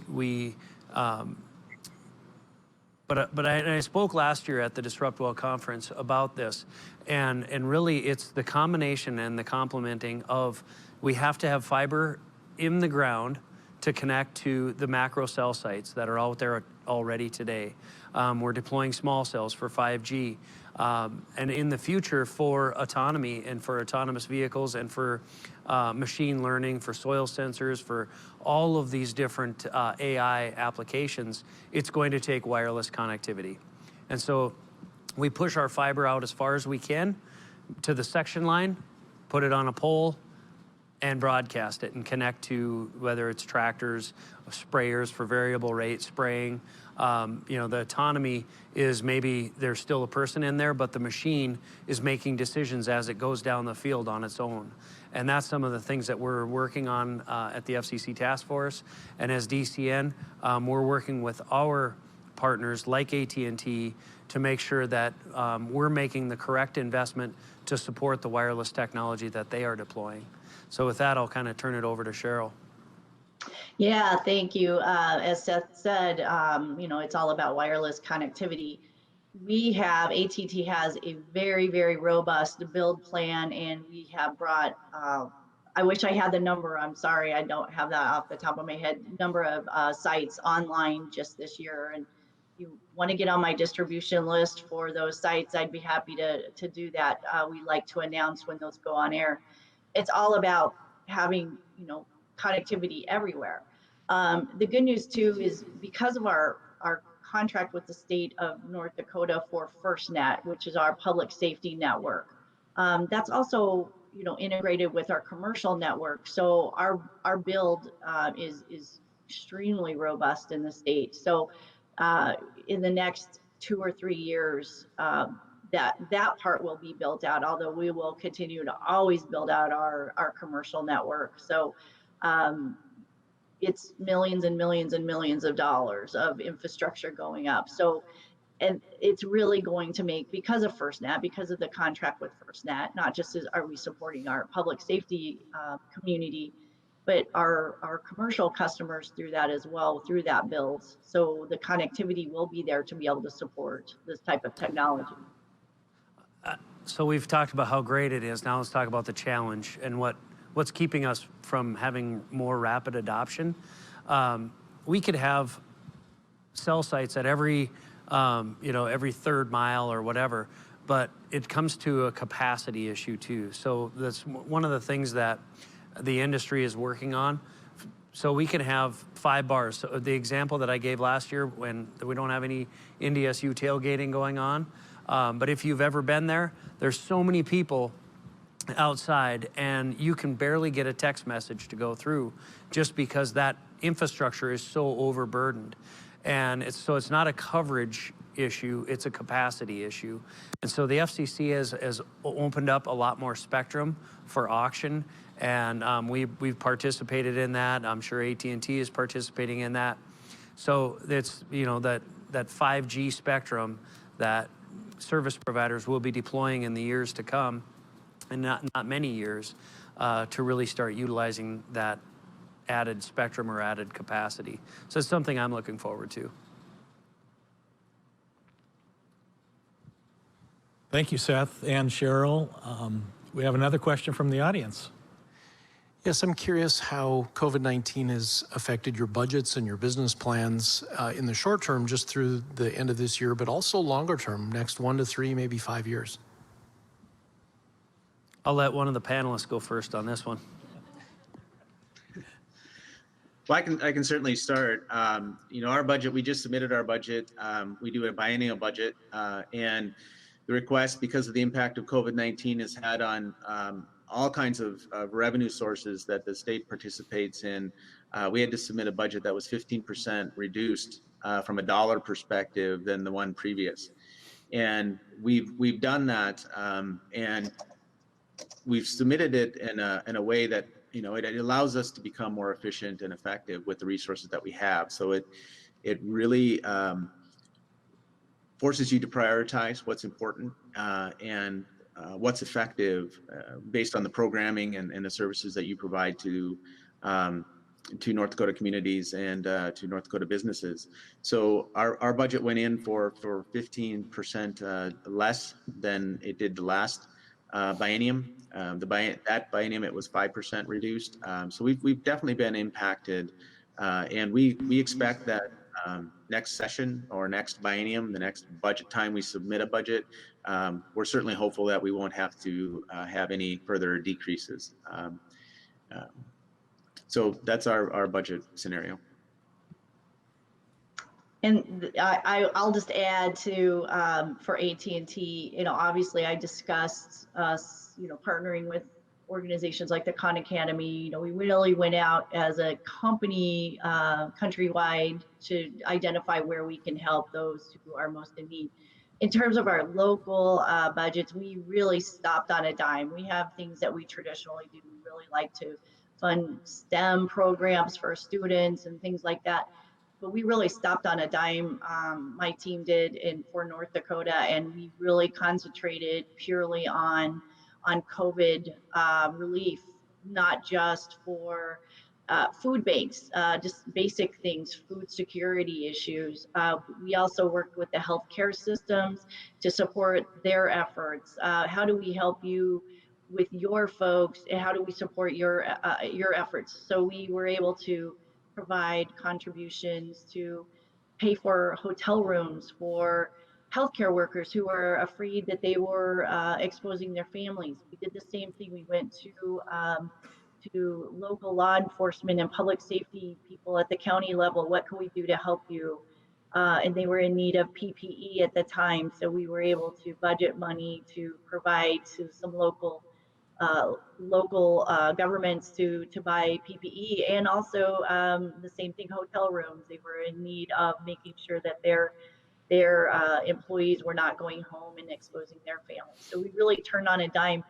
I spoke last year at the DisruptWell conference about this, and really it's the combination and the complementing of, we have to have fiber in the ground to connect to the macro cell sites that are out there already today. We're deploying small cells for 5G. And in the future, for autonomy and for autonomous vehicles and for machine learning, for soil sensors, for all of these different AI applications, it's going to take wireless connectivity. And so we push our fiber out as far as we can to the section line, put it on a pole, and broadcast it and connect to whether it's tractors, sprayers for variable rate spraying. The autonomy is maybe there's still a person in there, but the machine is making decisions as it goes down the field on its own. And that's some of the things that we're working on at the FCC task force. And as DCN, we're working with our partners like AT&T to make sure that we're making the correct investment to support the wireless technology that they are deploying. So with that, I'll kind of turn it over to Cheryl.
Yeah, thank you. As Seth said, it's all about wireless connectivity. AT&T has a very, very robust build plan, and we have brought, I wish I had the number, I'm sorry, I don't have that off the top of my head, number of sites online just this year. And if you want to get on my distribution list for those sites, I'd be happy to do that. We like to announce when those go on air. It's all about having, connectivity everywhere. The good news too is because of our contract with the state of North Dakota for FirstNet, which is our public safety network, that's also integrated with our commercial network. So our build is extremely robust in the state. So in the next 2 or 3 years, that part will be built out, although we will continue to always build out our commercial network. So it's millions and millions and millions of dollars of infrastructure going up. So, and it's really going to make, because of FirstNet, because of the contract with FirstNet, not just are we supporting our public safety community, but our commercial customers through that as well, through that build. So the connectivity will be there to be able to support this type of technology.
So we've talked about how great it is. Now let's talk about the challenge and what's keeping us from having more rapid adoption. We could have cell sites at every 3rd mile or whatever, but it comes to a capacity issue too. So that's one of the things that the industry is working on. So we can have 5 bars. So the example that I gave last year when we don't have any NDSU tailgating going on, but if you've ever been there, there's so many people outside and you can barely get a text message to go through just because that infrastructure is so overburdened. And it's not a coverage issue, it's a capacity issue. And so the FCC has opened up a lot more spectrum for auction, and we've participated in that. I'm sure AT&T is participating in that. So it's, that 5G spectrum that service providers will be deploying in the years to come, and not many years, to really start utilizing that added spectrum or added capacity. So it's something I'm looking forward to.
Thank you, Seth and Cheryl. We have another question from the audience.
Yes, I'm curious how COVID-19 has affected your budgets and your business plans in the short term, just through the end of this year, but also longer term, next 1 to 3, maybe 5 years.
I'll let one of the panelists go first on this one.
Well, I can certainly start. Our budget, we just submitted our budget. We do a biennial budget, and the request, because of the impact of COVID-19 has had on all kinds of revenue sources that the state participates in, we had to submit a budget that was 15% reduced from a dollar perspective than the one previous. And we've done that, and we've submitted it in a way that it allows us to become more efficient and effective with the resources that we have. So it really forces you to prioritize what's important and what's effective based on the programming and the services that you provide to North Dakota communities and to North Dakota businesses. So our budget went in for 15% less than it did the last biennium. That biennium, it was 5% reduced. So we've definitely been impacted, and we expect that next session or next biennium, the next budget time we submit a budget, we're certainly hopeful that we won't have to have any further decreases. So that's our budget scenario.
And I'll just add to for AT&T, obviously I discussed us, partnering with organizations like the Khan Academy. You know, we really went out as a company countrywide to identify where we can help those who are most in need. In terms of our local budgets, we really stopped on a dime. We have things that we traditionally do. We really like to fund STEM programs for students and things like that. But we really stopped on a dime. My team did for North Dakota, and we really concentrated purely on COVID relief, not just for food banks, just basic things, food security issues. We also worked with the healthcare systems to support their efforts. How do we help you with your folks, and how do we support your efforts? So we were able to provide contributions to pay for hotel rooms for healthcare workers who are afraid that they were exposing their families. We did the same thing. We went to local law enforcement and public safety people at the county level. What can we do to help you? And they were in need of PPE at the time, so we were able to budget money to provide to some local governments to buy PPE, and also the same thing, hotel rooms. They were in need of making sure that their employees were not going home and exposing their families. So we really turned on a dime.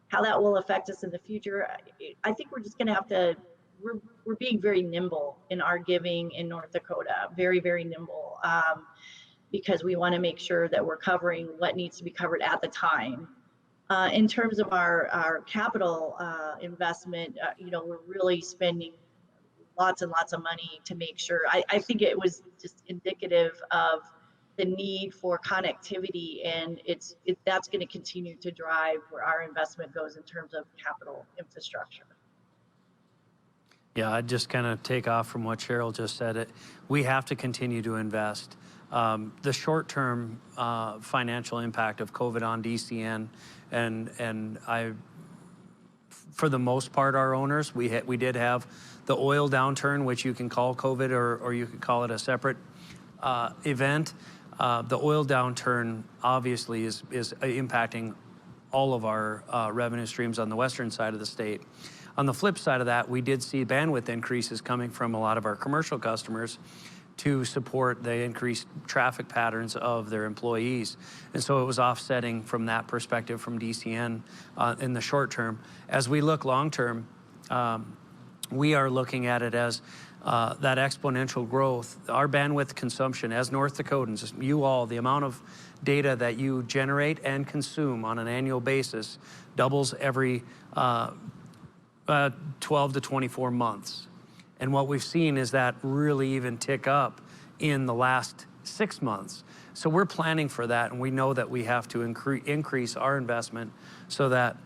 How that will affect us in the future, I think we're just going to have to, we're being very nimble in our giving in North Dakota, very, very nimble, because we want to make sure that we're covering what needs to be covered at the time. In terms of our capital investment, you know, we're really spending lots and lots of money to make sure. I think it was just indicative of the need for connectivity, and that's going to continue to drive where our investment goes in terms of capital infrastructure.
Yeah, I'd just kind of take off from what Cheryl just said. We have to continue to invest. The short-term financial impact of COVID on DCN, and for the most part, our owners, we did have the oil downturn, which you can call COVID, or you could call it a separate event. The oil downturn obviously is impacting all of our revenue streams on the western side of the state. On the flip side of that, we did see bandwidth increases coming from a lot of our commercial customers to support the increased traffic patterns of their employees. And so it was offsetting from that perspective from DCN in the short term. As we look long term, we are looking at it as that exponential growth. Our bandwidth consumption as North Dakotans, you all, the amount of data that you generate and consume on an annual basis doubles every 12 to 24 months. And what we've seen is that really even tick up in the last 6 months. So we're planning for that, and we know that we have to increase our investment so that,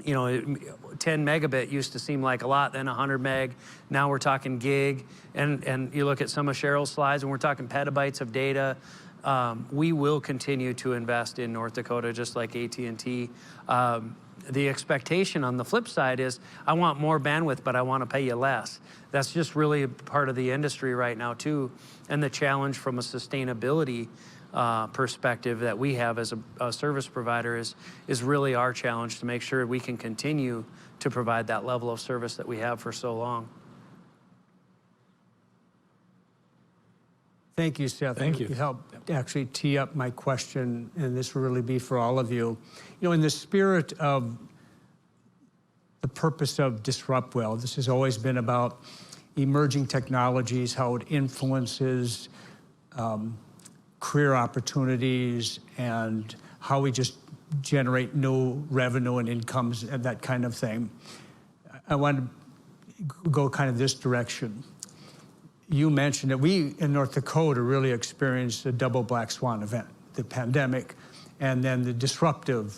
you know, 10 megabit used to seem like a lot, then 100 meg. Now we're talking gig, and you look at some of Cheryl's slides, and we're talking petabytes of data. We will continue to invest in North Dakota, just like AT&T. The expectation on the flip side is, I want more bandwidth, but I want to pay you less. That's just really a part of the industry right now too. And the challenge from a sustainability perspective that we have as a service provider is really our challenge to make sure we can continue to provide that level of service that we have for so long.
Thank you, Seth.
Thank you.
You helped actually tee up my question, and this will really be for all of you. You know, in the spirit of the purpose of DisruptWell, this has always been about emerging technologies, how it influences career opportunities, and how we just generate new revenue and incomes and that kind of thing. I want to go kind of this direction. You mentioned that we in North Dakota really experienced a double black swan event, the pandemic, and then the disruptive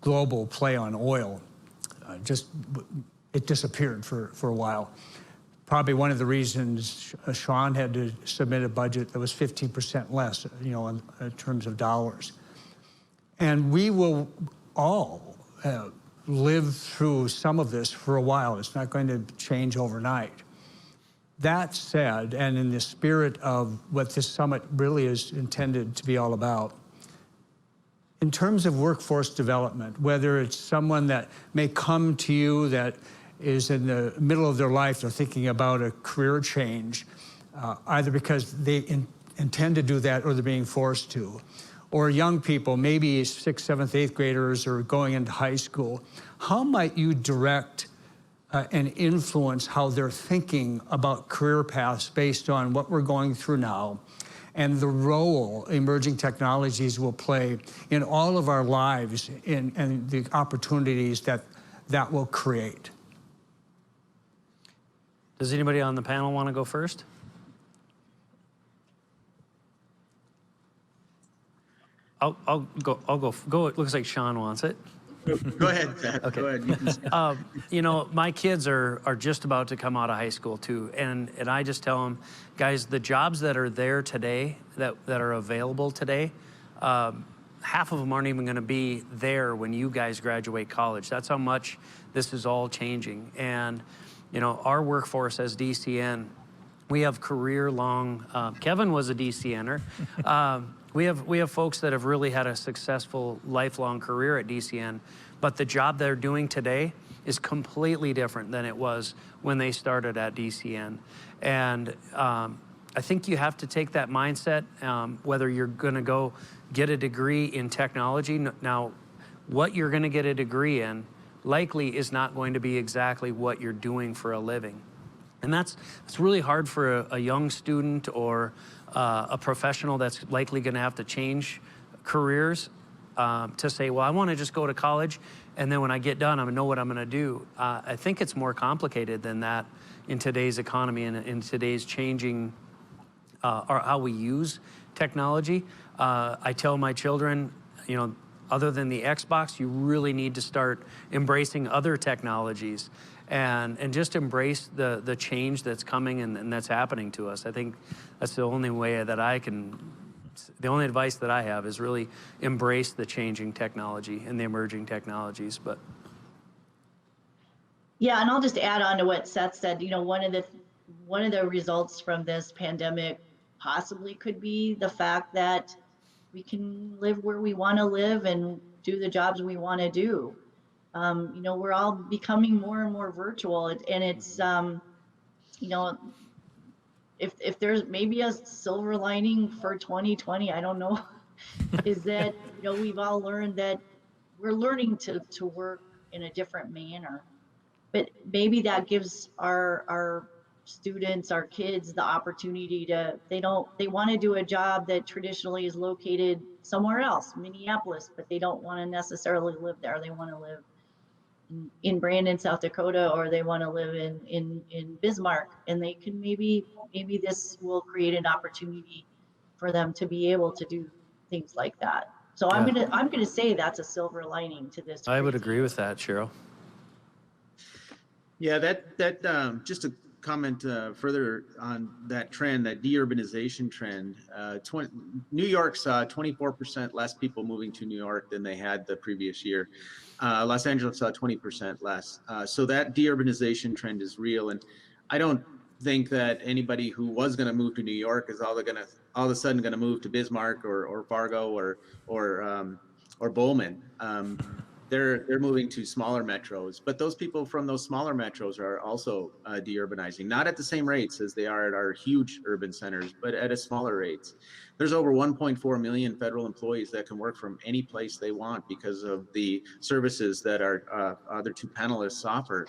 global play on oil. It disappeared for a while. Probably one of the reasons Shawn had to submit a budget that was 15% less, you know, in terms of dollars. And we will all live through some of this for a while. It's not going to change overnight. That said, and in the spirit of what this summit really is intended to be all about, in terms of workforce development, whether it's someone that may come to you that is in the middle of their life, they're thinking about a career change, either because they intend to do that or they're being forced to, or young people, maybe 6th, 7th, 8th graders or going into high school, how might you direct and influence how they're thinking about career paths based on what we're going through now and the role emerging technologies will play in all of our lives and the opportunities that will create?
Does anybody on the panel want to go first? I'll go. It looks like Shawn wants it.
Go ahead, Seth.
Okay.
Go ahead. You can
You know, my kids are just about to come out of high school too, and I just tell them, guys, the jobs that are there today, that are available today, half of them aren't even going to be there when you guys graduate college. That's how much this is all changing. And you know, our workforce as DCN, we have career-long. Kevin was a DCNer. We have folks that have really had a successful lifelong career at DCN, but the job they're doing today is completely different than it was when they started at DCN. And I think you have to take that mindset, whether you're going to go get a degree in technology. Now, what you're going to get a degree in likely is not going to be exactly what you're doing for a living. And it's really hard for a young student or a professional that's likely going to have to change careers to say, well, I want to just go to college, and then when I get done, I'm going to know what I'm going to do. I think it's more complicated than that in today's economy and in today's changing or how we use technology. I tell my children, you know, other than the Xbox, you really need to start embracing other technologies and just embrace the change that's coming and that's happening to us. I think that's the only way that the only advice that I have is really embrace the changing technology and the emerging technologies. But
yeah, and I'll just add on to what Seth said. You know, one of the results from this pandemic possibly could be the fact that we can live where we want to live and do the jobs we want to do. You know, we're all becoming more and more virtual, and it's, you know, if there's maybe a silver lining for 2020, I don't know, is that, you know, we've all learned that we're learning to work in a different manner, but maybe that gives our students, our kids, the opportunity they want to do a job that traditionally is located somewhere else, Minneapolis, but they don't want to necessarily live there. They want to live in Brandon, South Dakota, or they want to live in Bismarck, and they can maybe this will create an opportunity for them to be able to do things like that. So yeah. I'm gonna say that's a silver lining to this.
I would agree with that, Cheryl.
Yeah, that just to comment further on that trend, that deurbanization trend. New York saw 24% less people moving to New York than they had the previous year. Los Angeles saw 20% less. So that deurbanization trend is real, and I don't think that anybody who was going to move to New York is all of a sudden going to move to Bismarck or Fargo or Bowman. They're moving to smaller metros, but those people from those smaller metros are also deurbanizing, not at the same rates as they are at our huge urban centers, but at a smaller rates. There's over 1.4 million federal employees that can work from any place they want because of the services that our other two panelists offer.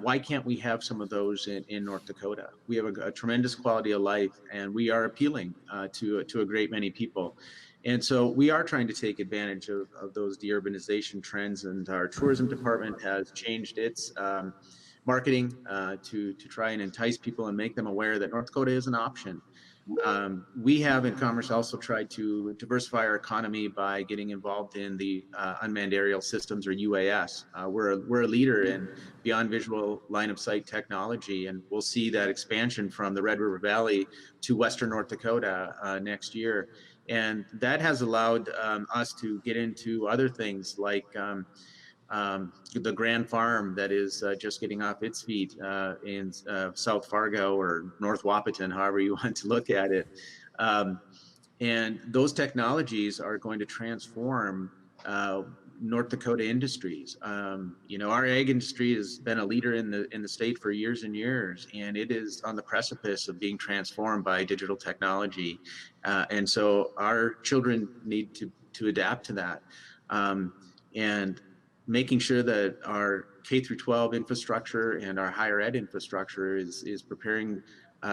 Why can't we have some of those in North Dakota? We have a tremendous quality of life, and we are appealing to a great many people. And so we are trying to take advantage of those deurbanization trends, and our tourism department has changed its marketing to try and entice people and make them aware that North Dakota is an option. We have in Commerce also tried to diversify our economy by getting involved in the unmanned aerial systems, or UAS. We're a leader in beyond visual line of sight technology, and we'll see that expansion from the Red River Valley to Western North Dakota next year. And that has allowed us to get into other things like the Grand Farm that is just getting off its feet in South Fargo or North Wahpeton, however you want to look at it. And those technologies are going to transform North Dakota industries. Our ag industry has been a leader in the state for years and years, and it is on the precipice of being transformed by digital technology. And so our children need to adapt to that. And making sure that our K through 12 infrastructure and our higher ed infrastructure is preparing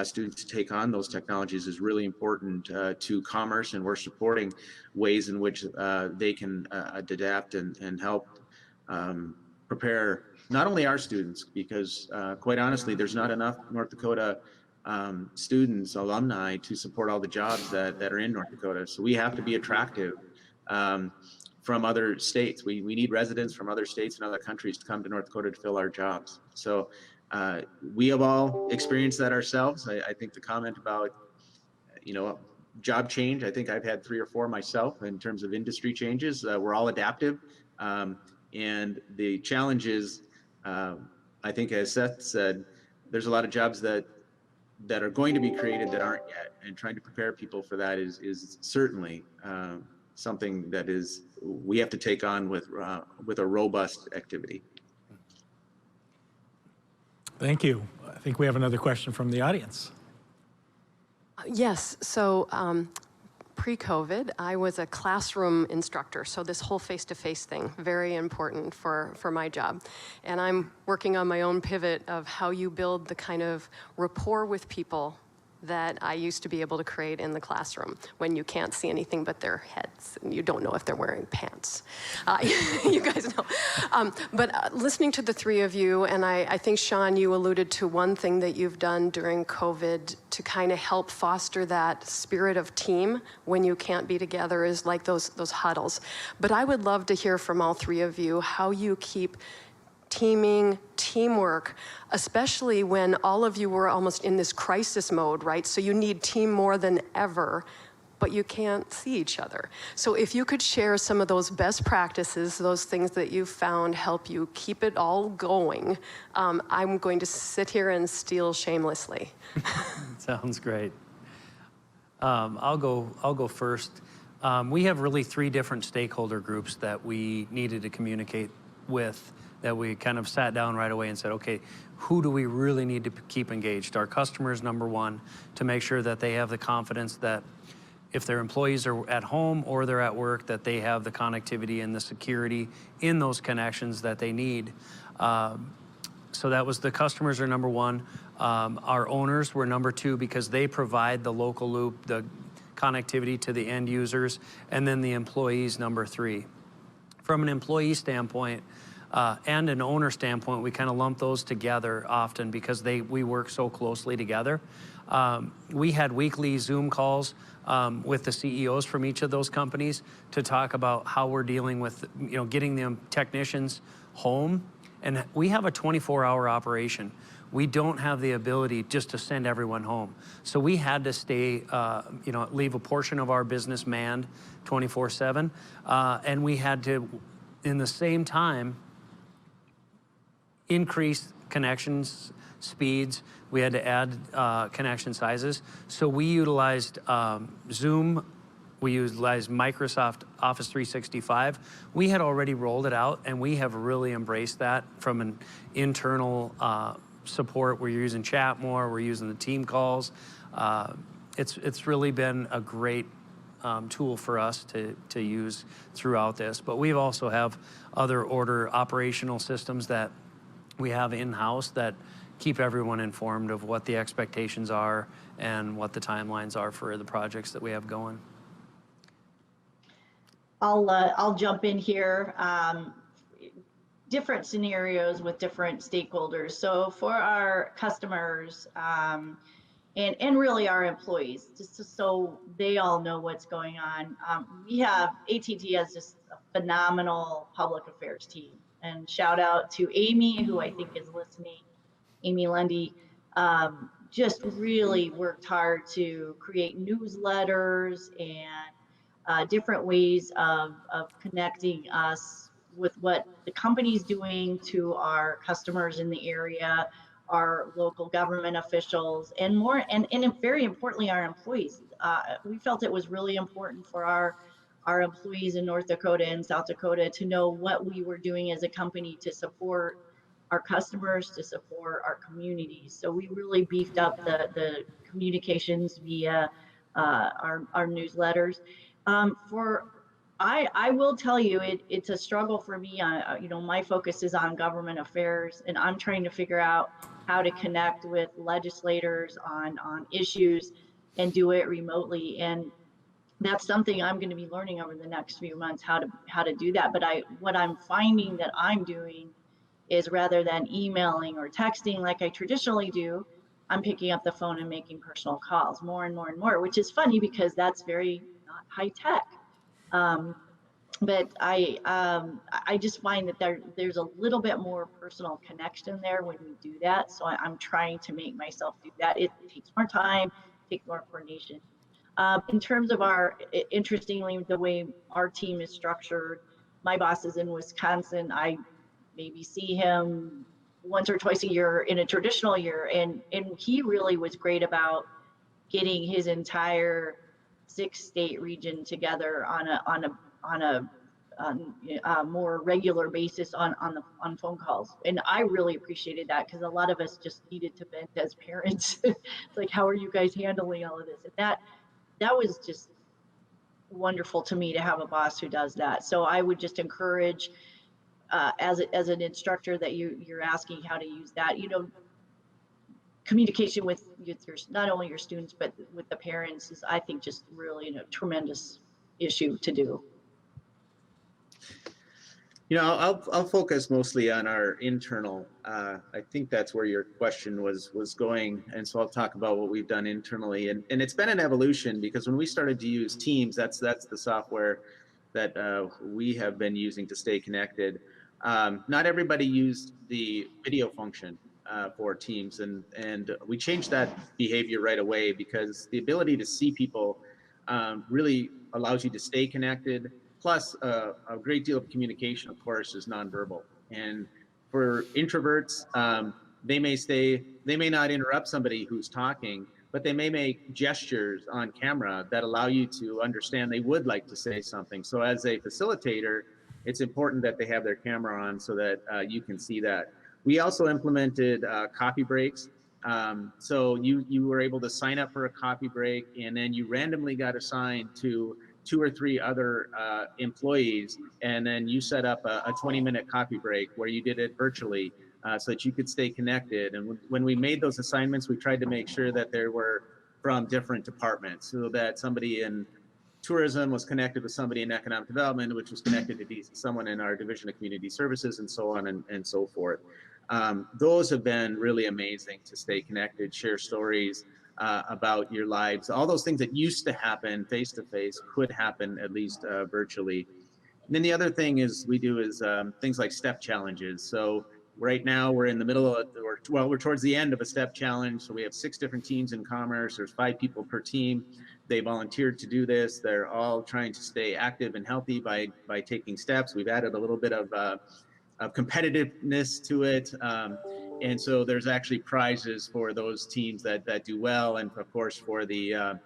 students to take on those technologies is really important to commerce, and we're supporting ways in which they can adapt and help prepare not only our students, because quite honestly, there's not enough North Dakota students, alumni, to support all the jobs that are in North Dakota. So we have to be attractive from other states. We need residents from other states and other countries to come to North Dakota to fill our jobs. So we have all experienced that ourselves. I think the comment about, job change, I think I've had 3 or 4 myself in terms of industry changes. We're all adaptive. And the challenge is, I think as Seth said, there's a lot of jobs that are going to be created that aren't yet. And trying to prepare people for that is certainly something that we have to take on with a robust activity.
Thank you. I think we have another question from the audience.
Yes, so pre-COVID, I was a classroom instructor, so this whole face-to-face thing, very important for my job. And I'm working on my own pivot of how you build the kind of rapport with people that I used to be able to create in the classroom when you can't see anything but their heads and you don't know if they're wearing pants. You guys know. But listening to the 3 of you, and I think, Shawn, you alluded to one thing that you've done during COVID to kind of help foster that spirit of team when you can't be together is like those huddles. But I would love to hear from all 3 of you how you keep teamwork, especially when all of you were almost in this crisis mode, right? So you need team more than ever, but you can't see each other. So if you could share some of those best practices, those things that you've found help you keep it all going, I'm going to sit here and steal shamelessly.
Sounds great. I'll go first. We have really 3 different stakeholder groups that we needed to communicate with, that we kind of sat down right away and said, okay, who do we really need to keep engaged? Our customers, number 1, to make sure that they have the confidence that if their employees are at home or they're at work, that they have the connectivity and the security in those connections that they need. So that was the customers are number 1. Our owners were number 2 because they provide the local loop, the connectivity to the end users, and then the employees, number 3. From an employee standpoint, and an owner standpoint, we kind of lump those together often because we work so closely together. We had weekly Zoom calls with the CEOs from each of those companies to talk about how we're dealing with, getting the technicians home. And we have a 24-hour operation. We don't have the ability just to send everyone home. So we had to stay, leave a portion of our business manned 24/7. And we had to, in the same time, increase connections speeds. We had to add connection sizes. So we utilized Zoom. We utilized Microsoft Office 365. We had already rolled it out, and we have really embraced that from an internal support. We're using chat more. We're using the team calls. It's really been a great tool for us to use throughout this. But we also have other order operational systems that we have in-house that keep everyone informed of what the expectations are and what the timelines are for the projects that we have going.
I'll jump in here. Different scenarios with different stakeholders. So for our customers and really our employees, just so they all know what's going on, we have AT&T has just a phenomenal public affairs team. And shout out to Amy, who I think is listening, Amy Lundy, just really worked hard to create newsletters and different ways of connecting us with what the company's doing to our customers in the area, our local government officials, and very importantly, our employees. We felt it was really important for our employees in North Dakota and South Dakota to know what we were doing as a company to support our customers, to support our communities. So we really beefed up the communications via our newsletters. I will tell you, it's a struggle for me. My focus is on government affairs, and I'm trying to figure out how to connect with legislators on issues and do it remotely. And that's something I'm going to be learning over the next few months, how to do that. But what I'm finding that I'm doing is, rather than emailing or texting like I traditionally do, I'm picking up the phone and making personal calls more and more and more, which is funny because that's very not high tech. But I just find that there's a little bit more personal connection there when we do that. So I'm trying to make myself do that. It takes more time, takes more coordination. In terms of interestingly, the way our team is structured, my boss is in Wisconsin. I maybe see him once or twice a year in a traditional year, and he really was great about getting his entire 6-state region together on a more regular basis on phone calls. And I really appreciated that, because a lot of us just needed to vent as parents. It's like, how are you guys handling all of this? And that was just wonderful to me, to have a boss who does that. So I would just encourage, as an instructor that you're asking how to use that, communication with not only your students, but with the parents is, I think, just really a tremendous issue to do.
I'll focus mostly on our internal. I think that's where your question was going, and so I'll talk about what we've done internally. And it's been an evolution, because when we started to use Teams, that's the software that we have been using to stay connected. Not everybody used the video function for Teams, and we changed that behavior right away, because the ability to see people really allows you to stay connected. Plus, a great deal of communication, of course, is nonverbal. And for introverts, they may not interrupt somebody who's talking, but they may make gestures on camera that allow you to understand they would like to say something. So as a facilitator, it's important that they have their camera on so that you can see that. We also implemented coffee breaks. So you were able to sign up for a coffee break, and then you randomly got assigned to 2 or 3 other employees, and then you set up a 20-minute coffee break where you did it virtually, so that you could stay connected. And when we made those assignments, we tried to make sure that they were from different departments, so that somebody in tourism was connected with somebody in economic development, which was connected to someone in our division of community services, and so on and so forth. Those have been really amazing, to stay connected, share stories about your lives. All those things that used to happen face-to-face could happen at least virtually. And then the other thing we do is things like step challenges. So right now we're in the middle of, we're towards the end of a step challenge. So we have 6 different teams in Commerce. There's 5 people per team. They volunteered to do this. They're all trying to stay active and healthy by taking steps. We've added a little bit of competitiveness to it. And so there's actually prizes for those teams that do well, and of course for the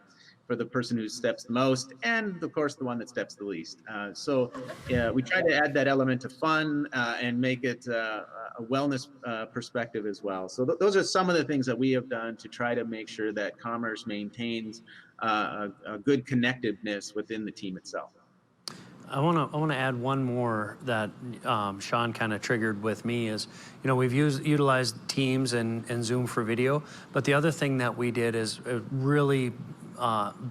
person who steps the most, and of course the one that steps the least. So we try to add that element of fun and make it a wellness perspective as well. So those are some of the things that we have done to try to make sure that Commerce maintains a good connectiveness within the team itself.
I want to add one more that Shawn kind of triggered with me is, we've utilized Teams and Zoom for video, but the other thing that we did is really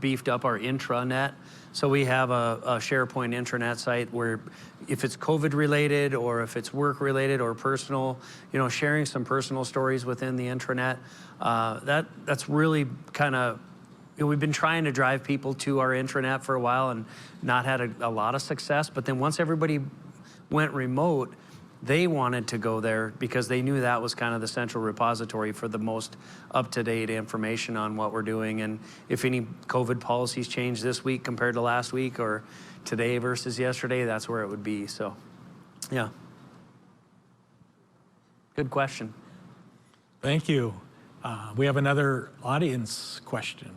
beefed up our intranet. So we have a SharePoint intranet site where, if it's COVID related or if it's work related or personal, sharing some personal stories within the intranet, that's really kind of, we've been trying to drive people to our intranet for a while and not had a lot of success. But then once everybody went remote, they wanted to go there because they knew that was kind of the central repository for the most up-to-date information on what we're doing. And if any COVID policies change this week compared to last week, or today versus yesterday, that's where it would be. So, yeah. Good question.
Thank you. We have another audience question.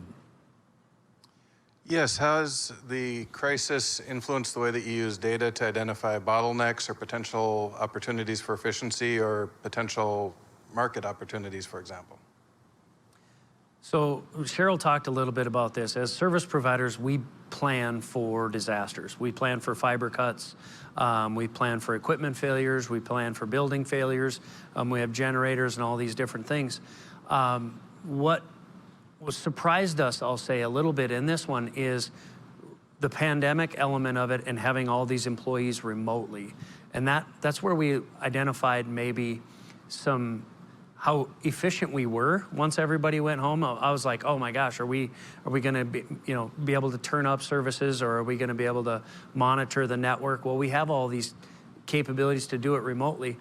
Yes, how has the crisis influenced the way that you use data to identify bottlenecks or potential opportunities for efficiency or potential market opportunities, for example?
So Cheryl talked a little bit about this. As service providers, we plan for disasters. We plan for fiber cuts. We plan for equipment failures. We plan for building failures. We have generators and all these different things. What surprised us, I'll say a little bit in this one, is the pandemic element of it and having all these employees remotely. And that's where we identified maybe how efficient we were once everybody went home. I was like, oh my gosh, are we gonna be able to turn up services, or are we gonna be able to monitor the network? Well, we have all these capabilities to do it remotely.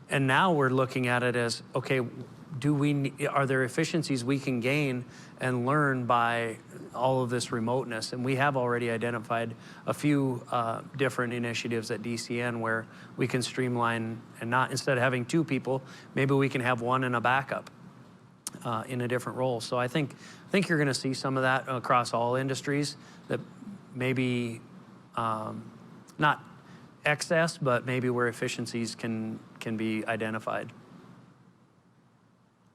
And now we're looking at it as, okay, are there efficiencies we can gain and learn by all of this remoteness? And we have already identified a few different initiatives at DCN where we can streamline, and not, instead of having 2 people, maybe we can have 1 and a backup in a different role. So I think you're gonna see some of that across all industries, that maybe not excess, but maybe where efficiencies can be identified.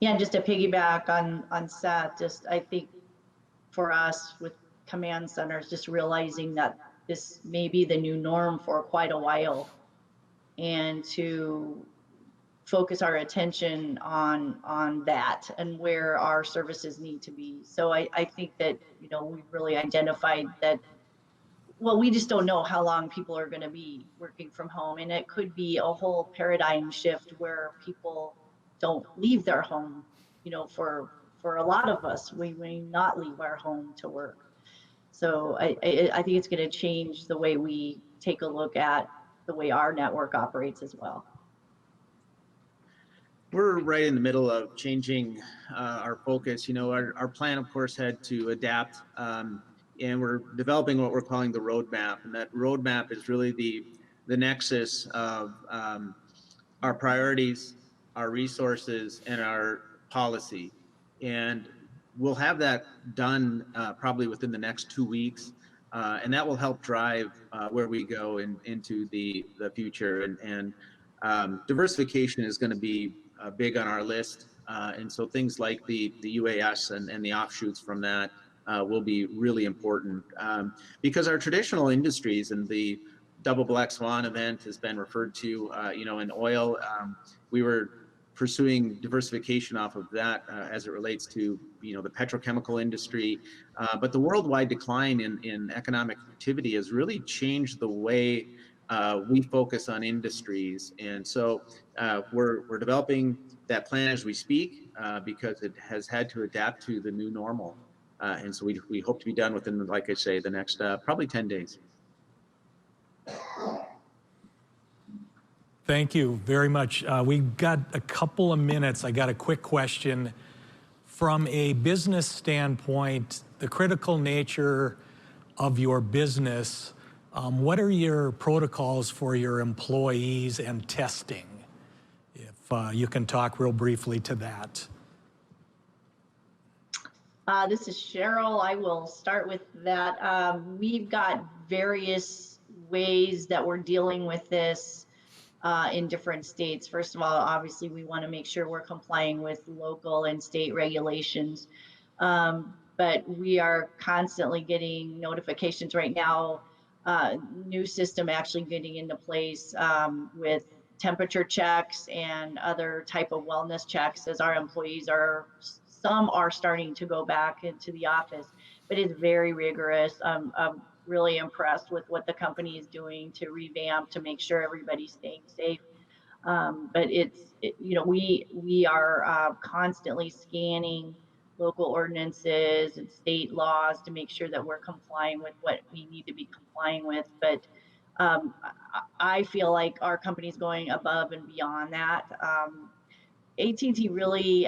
Yeah, just to piggyback on Seth, I think for us with command centers, just realizing that this may be the new norm for quite a while, and to focus our attention on that and where our services need to be. So I think that, we've really identified that, well, we just don't know how long people are going to be working from home, and it could be a whole paradigm shift where people don't leave their home. For a lot of us, we may not leave our home to work. So I think it's going to change the way we take a look at the way our network operates as well.
We're right in the middle of changing our focus. Our plan, of course, had to adapt, and we're developing what we're calling the roadmap. And that roadmap is really the nexus of our priorities, our resources, and our policy. And we'll have that done probably within the next 2 weeks. And that will help drive where we go into the future. And diversification is going to be big on our list. And so things like the UAS and the offshoots from that will be really important, because our traditional industries, and the double black swan event has been referred to, in oil, we were pursuing diversification off of that as it relates to the petrochemical industry, but the worldwide decline in economic activity has really changed the way we focus on industries. And so we're developing that plan as we speak, because it has had to adapt to the new normal. And so we hope to be done within, like I say, the next probably 10 days.
Thank you very much. We've got a couple of minutes. I got a quick question. From a business standpoint, the critical nature of your business, what are your protocols for your employees and testing? If you can talk real briefly to that.
This is Cheryl. I will start with that. We've got various ways that we're dealing with this in different states. First of all, obviously, we want to make sure we're complying with local and state regulations. But we are constantly getting notifications right now, new system actually getting into place with temperature checks and other type of wellness checks, as our employees some are starting to go back into the office, but it's very rigorous. I'm really impressed with what the company is doing to revamp, to make sure everybody's staying safe. But we are constantly scanning local ordinances and state laws to make sure that we're complying with what we need to be complying with. But I feel like our company's going above and beyond that. AT&T really,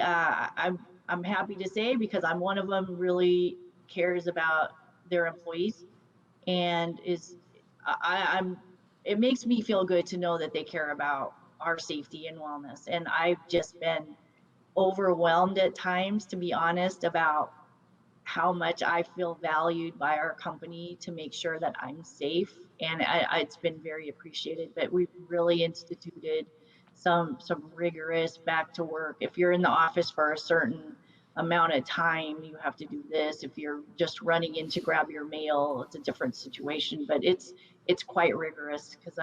I'm happy to say, because I'm one of them, really cares about their employees, and it makes me feel good to know that they care about our safety and wellness. And I've just been overwhelmed at times, to be honest, about how much I feel valued by our company to make sure that I'm safe. And it's been very appreciated, but we've really instituted some rigorous back to work. If you're in the office for a certain amount of time, you have to do this. If you're just running in to grab your mail, it's a different situation, but it's quite rigorous, because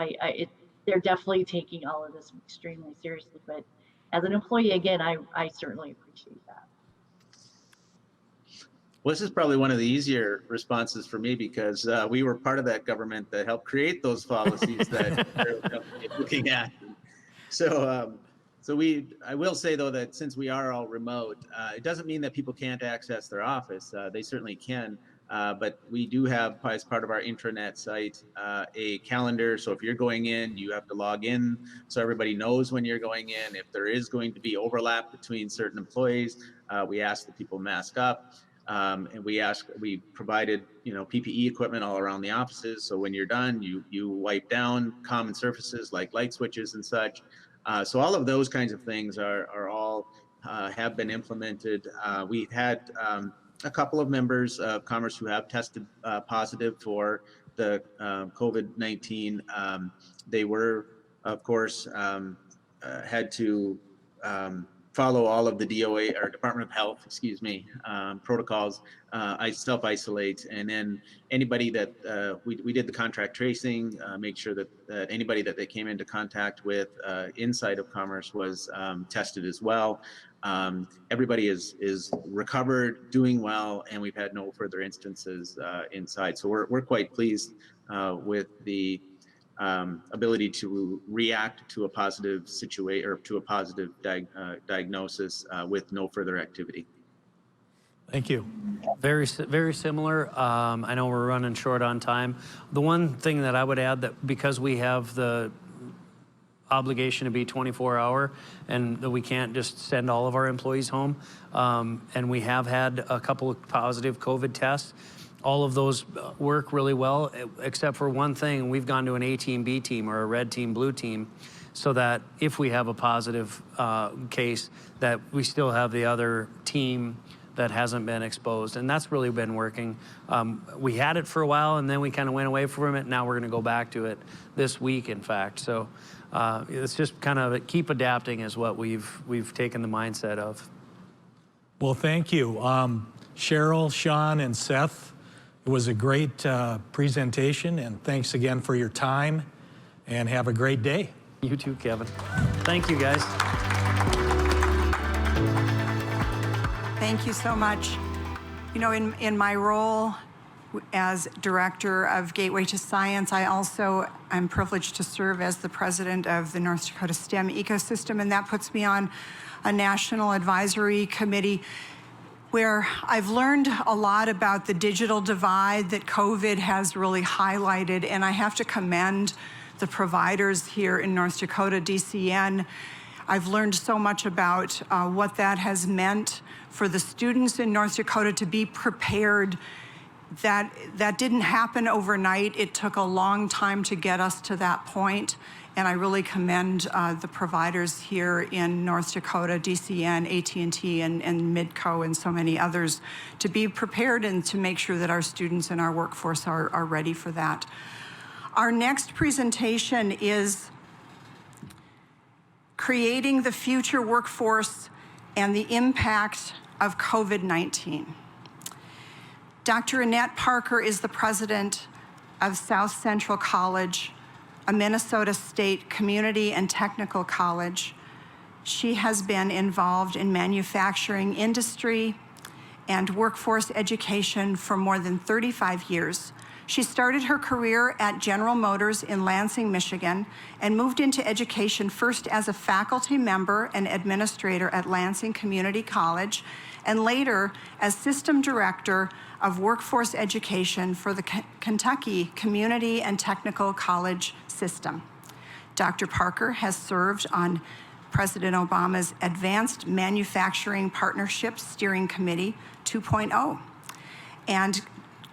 they're definitely taking all of this extremely seriously. But as an employee, again, I certainly appreciate that.
Well, this is probably one of the easier responses for me, because we were part of that government that helped create those policies that they're looking at. So, I will say though that since we are all remote, it doesn't mean that people can't access their office. They certainly can, but we do have, as part of our intranet site, a calendar. So if you're going in, you have to log in so everybody knows when you're going in. If there is going to be overlap between certain employees, we ask that people mask up. And we provided, PPE equipment all around the offices. So when you're done, you wipe down common surfaces like light switches and such. So all of those kinds of things are all have been implemented. We've had a couple of members of Commerce who have tested positive for the COVID-19. They were, of course, had to follow all of the DOA, or Department of Health, protocols, self-isolate, and then anybody that we did the contract tracing, make sure that anybody that they came into contact with inside of Commerce was tested as well. Everybody is recovered, doing well, and we've had no further instances inside. So we're quite pleased with the ability to react to a positive situation, or to a positive diagnosis with no further activity.
Thank you.
Very similar. I know we're running short on time. The one thing that I would add, that because we have the obligation to be 24-hour, and that we can't just send all of our employees home, and we have had a couple of positive COVID tests. All of those work really well, except for one thing. We've gone to an A team, B team, or a red team, blue team, so that if we have a positive case, that we still have the other team that hasn't been exposed. And that's really been working. We had it for a while, and then we kind of went away from it. Now we're gonna go back to it this week, in fact. So it's just kind of keep adapting is what we've taken the mindset of.
Well, thank you. Cheryl, Shawn, and Seth, it was a great presentation, and thanks again for your time, and have a great day.
You too, Kevin. Thank you, guys.
Thank you so much. In my role as Director of Gateway to Science, I also am privileged to serve as the President of the North Dakota STEM Ecosystem, and that puts me on a national advisory committee where I've learned a lot about the digital divide that COVID has really highlighted, and I have to commend the providers here in North Dakota, DCN. I've learned so much about what that has meant for the students in North Dakota to be prepared. That didn't happen overnight. It took a long time to get us to that point. And I really commend the providers here in North Dakota, DCN, AT&T, and Midco, and so many others, to be prepared and to make sure that our students and our workforce are ready for that. Our next presentation is Creating the Future Workforce and the Impact of COVID-19. Dr. Annette Parker is the president of South Central College, a Minnesota State community and technical college. She has been involved in manufacturing industry and workforce education for more than 35 years. She started her career at General Motors in Lansing, Michigan, and moved into education first as a faculty member and administrator at Lansing Community College, and later as system director of workforce education for the Kentucky Community and Technical College system. Dr. Parker has served on President Obama's Advanced Manufacturing Partnership Steering Committee 2.0 and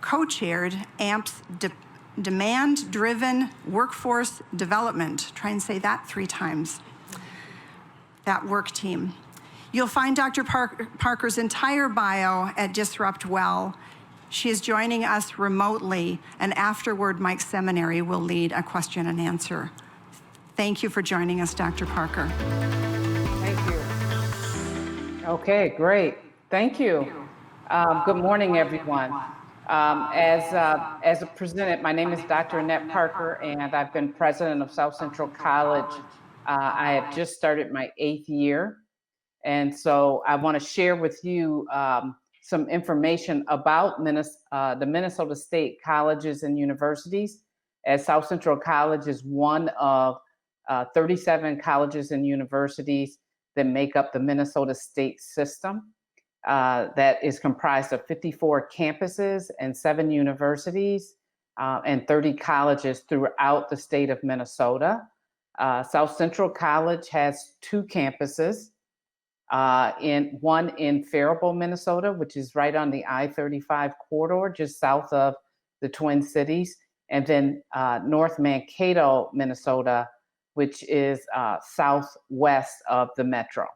co-chaired AMP's Demand-Driven Workforce Development, try and say that 3 times, that work team. You'll find Dr. Parker's entire bio at DisruptWell. She is joining us remotely, and afterward, Mike Seminary will lead a question and answer. Thank you for joining us, Dr. Parker.
Thank you. Okay, great. Thank you. Good morning, everyone. As presented, my name is Dr. Annette Parker, and I've been president of South Central College. I have just started my 8th year. And so I want to share with you some information about the Minnesota State colleges and universities, as South Central College is one of 37 colleges and universities that make up the Minnesota State system that is comprised of 54 campuses and 7 universities and 30 colleges throughout the state of Minnesota. South Central College has 2 campuses. One in Faribault, Minnesota, which is right on the I-35 corridor, just south of the Twin Cities, and then North Mankato, Minnesota, which is southwest of the metro.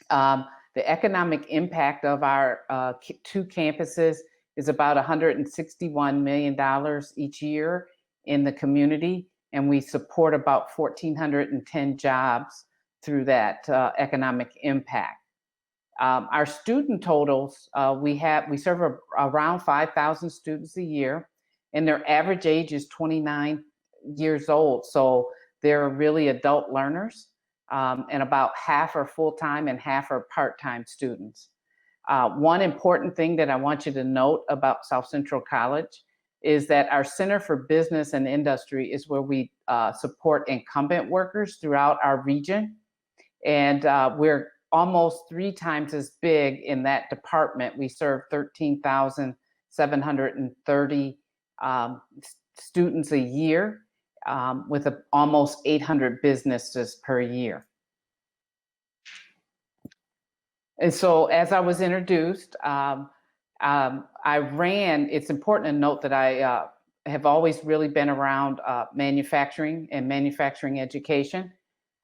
The economic impact of our 2 campuses is about $161 million each year in the community, and we support about 1,410 jobs through that economic impact. Our student totals, we serve around 5,000 students a year, and their average age is 29 years old. So they're really adult learners, and about half are full-time and half are part-time students. One important thing that I want you to note about South Central College is that our Center for Business and Industry is where we support incumbent workers throughout our region. And we're almost 3 times as big in that department. We serve 13,730 students a year with almost 800 businesses per year. And so as I was introduced, it's important to note that I have always really been around manufacturing and manufacturing education.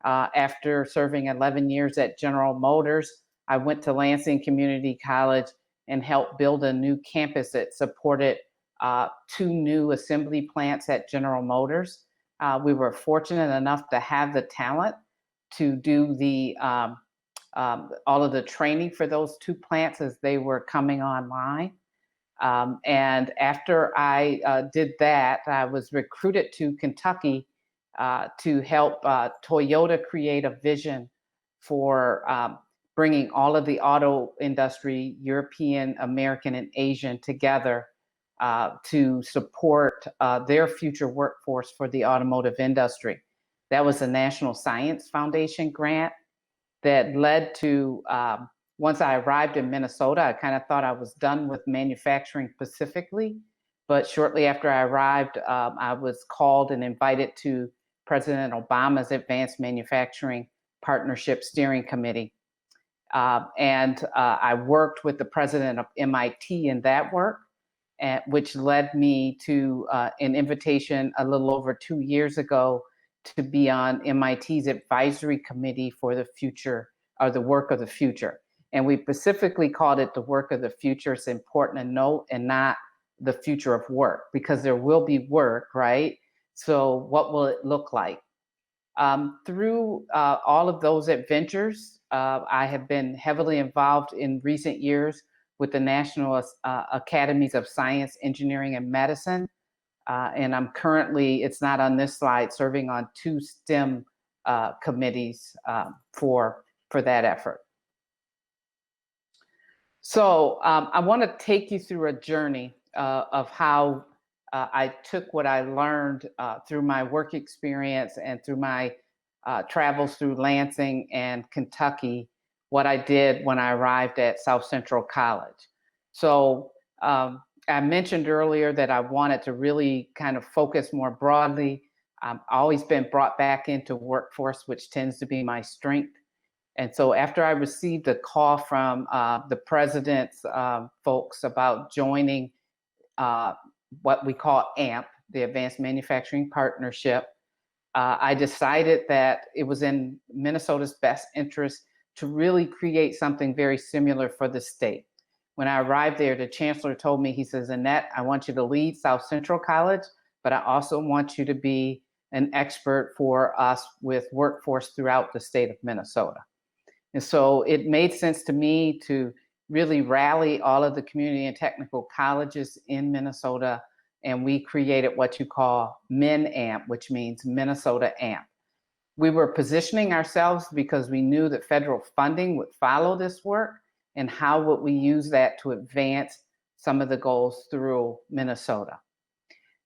After serving 11 years at General Motors, I went to Lansing Community College and helped build a new campus that supported 2 new assembly plants at General Motors. We were fortunate enough to have the talent to do all of the training for those 2 plants as they were coming online. And after I did that, I was recruited to Kentucky to help Toyota create a vision for bringing all of the auto industry, European, American, and Asian together to support their future workforce for the automotive industry. That was a National Science Foundation grant that led to, once I arrived in Minnesota, I kind of thought I was done with manufacturing specifically. But shortly after I arrived, I was called and invited to President Obama's Advanced Manufacturing Partnership Steering Committee. And I worked with the president of MIT in that work, which led me to an invitation a little over 2 years ago to be on MIT's advisory committee for the future, or the work of the future. And we specifically called it the work of the future. It's important to note, and not the future of work, because there will be work, right? So what will it look like? Through all of those adventures, I have been heavily involved in recent years with the National Academies of Science, Engineering, and Medicine. And I'm currently, it's not on this slide, serving on 2 STEM committees for that effort. So I want to take you through a journey of how I took what I learned through my work experience and through my travels through Lansing and Kentucky, what I did when I arrived at South Central College. So I mentioned earlier that I wanted to really kind of focus more broadly. I've always been brought back into workforce, which tends to be my strength. And so after I received a call from the president's folks about joining what we call AMP, the Advanced Manufacturing Partnership, I decided that it was in Minnesota's best interest to really create something very similar for the state. When I arrived there, the chancellor told me, he says, Annette, I want you to lead South Central College, but I also want you to be an expert for us with workforce throughout the state of Minnesota. And so it made sense to me to really rally all of the community and technical colleges in Minnesota, and we created what you call MinAMP, which means Minnesota AMP. We were positioning ourselves because we knew that federal funding would follow this work, and how would we use that to advance some of the goals through Minnesota.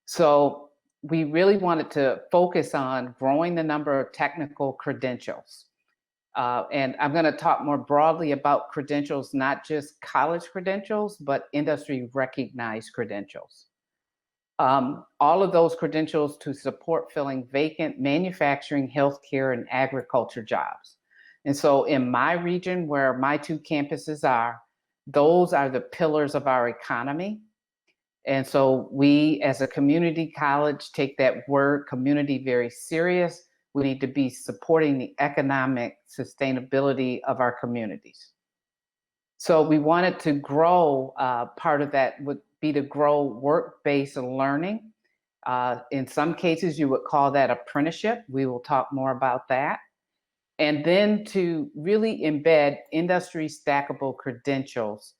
So we really wanted to focus on growing the number of technical credentials. And I'm going to talk more broadly about credentials, not just college credentials, but industry recognized credentials. All of those credentials to support filling vacant manufacturing, healthcare, and agriculture jobs. And so in my region, where my two campuses are, those are the pillars of our economy. And so we, as a community college, take that word community very serious. We need to be supporting the economic sustainability of our communities. So we wanted to grow, part of that would be to grow work-based learning. In some cases, you would call that apprenticeship. We will talk more about that. And then to really embed industry stackable credentials.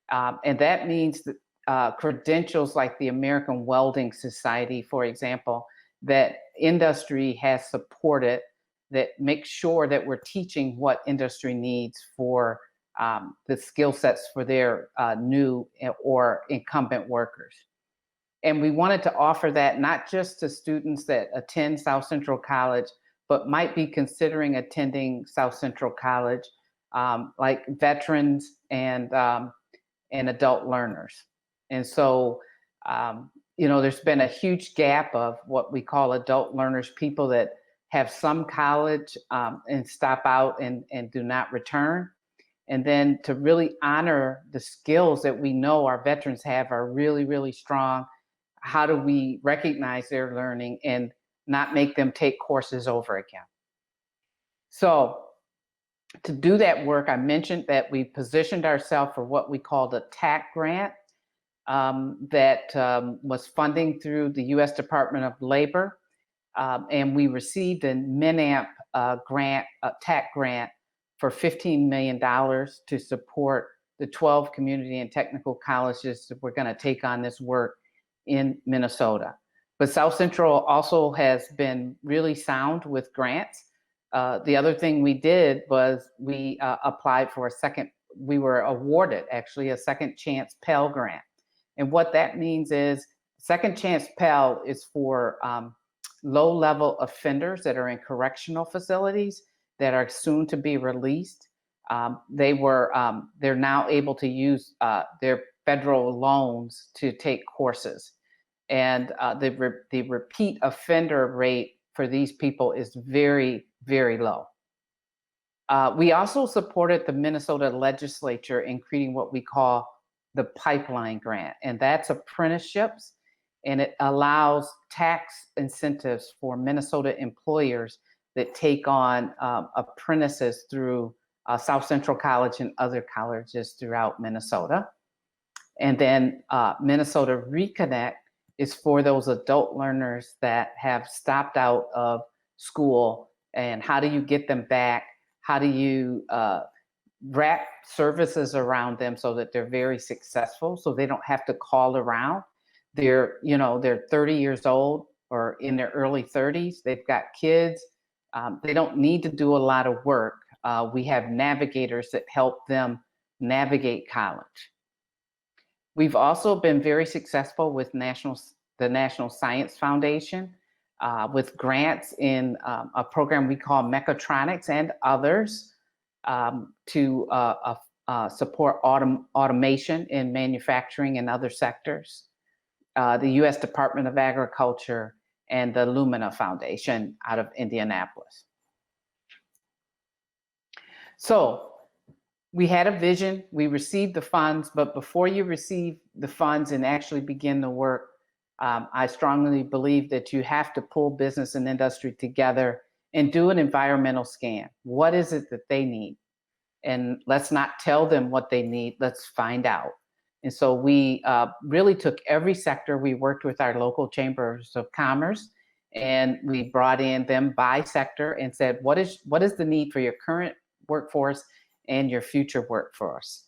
And that means that credentials like the American Welding Society, for example, that industry has supported, that make sure that we're teaching what industry needs for the skill sets for their new or incumbent workers. And we wanted to offer that not just to students that attend South Central College, but might be considering attending South Central College, like veterans and adult learners. And so, you know, there's been a huge gap of what we call adult learners, people that have some college and stop out and do not return. And then to really honor the skills that we know our veterans have are really, really strong. How do we recognize their learning and not make them take courses over again? So to do that work, I mentioned that we positioned ourselves for what we called a TAC grant that was funding through the U.S. Department of Labor. And we received a MinAMP grant, a TAC grant for $15 million to support the 12 community and technical colleges that we're going to take on this work in Minnesota. But South Central also has been really sound with grants. The other thing we did was we applied for we were awarded actually a second chance Pell grant. And what that means is second chance Pell is for low-level offenders that are in correctional facilities that are soon to be released. They're now able to use their federal loans to take courses. And the repeat offender rate for these people is very, very low. We also supported the Minnesota legislature in creating what we call the pipeline grant, and that's apprenticeships, and it allows tax incentives for Minnesota employers that take on apprentices through South Central College and other colleges throughout Minnesota. And then Minnesota Reconnect is for those adult learners that have stopped out of school, and how do you get them back? How do you wrap services around them so that they're very successful, so they don't have to call around? They're 30 years old or in their early 30s. They've got kids. They don't need to do a lot of work. We have navigators that help them navigate college. We've also been very successful with the National Science Foundation with grants in a program we call Mechatronics and others to support automation in manufacturing and other sectors. The U.S. Department of Agriculture and the Lumina Foundation out of Indianapolis. So we had a vision, we received the funds, but before you receive the funds and actually begin the work, I strongly believe that you have to pull business and industry together and do an environmental scan. What is it that they need? And let's not tell them what they need, let's find out. And so we really took every sector. We worked with our local chambers of commerce, and we brought in them by sector and said, what is the need for your current workforce and your future workforce?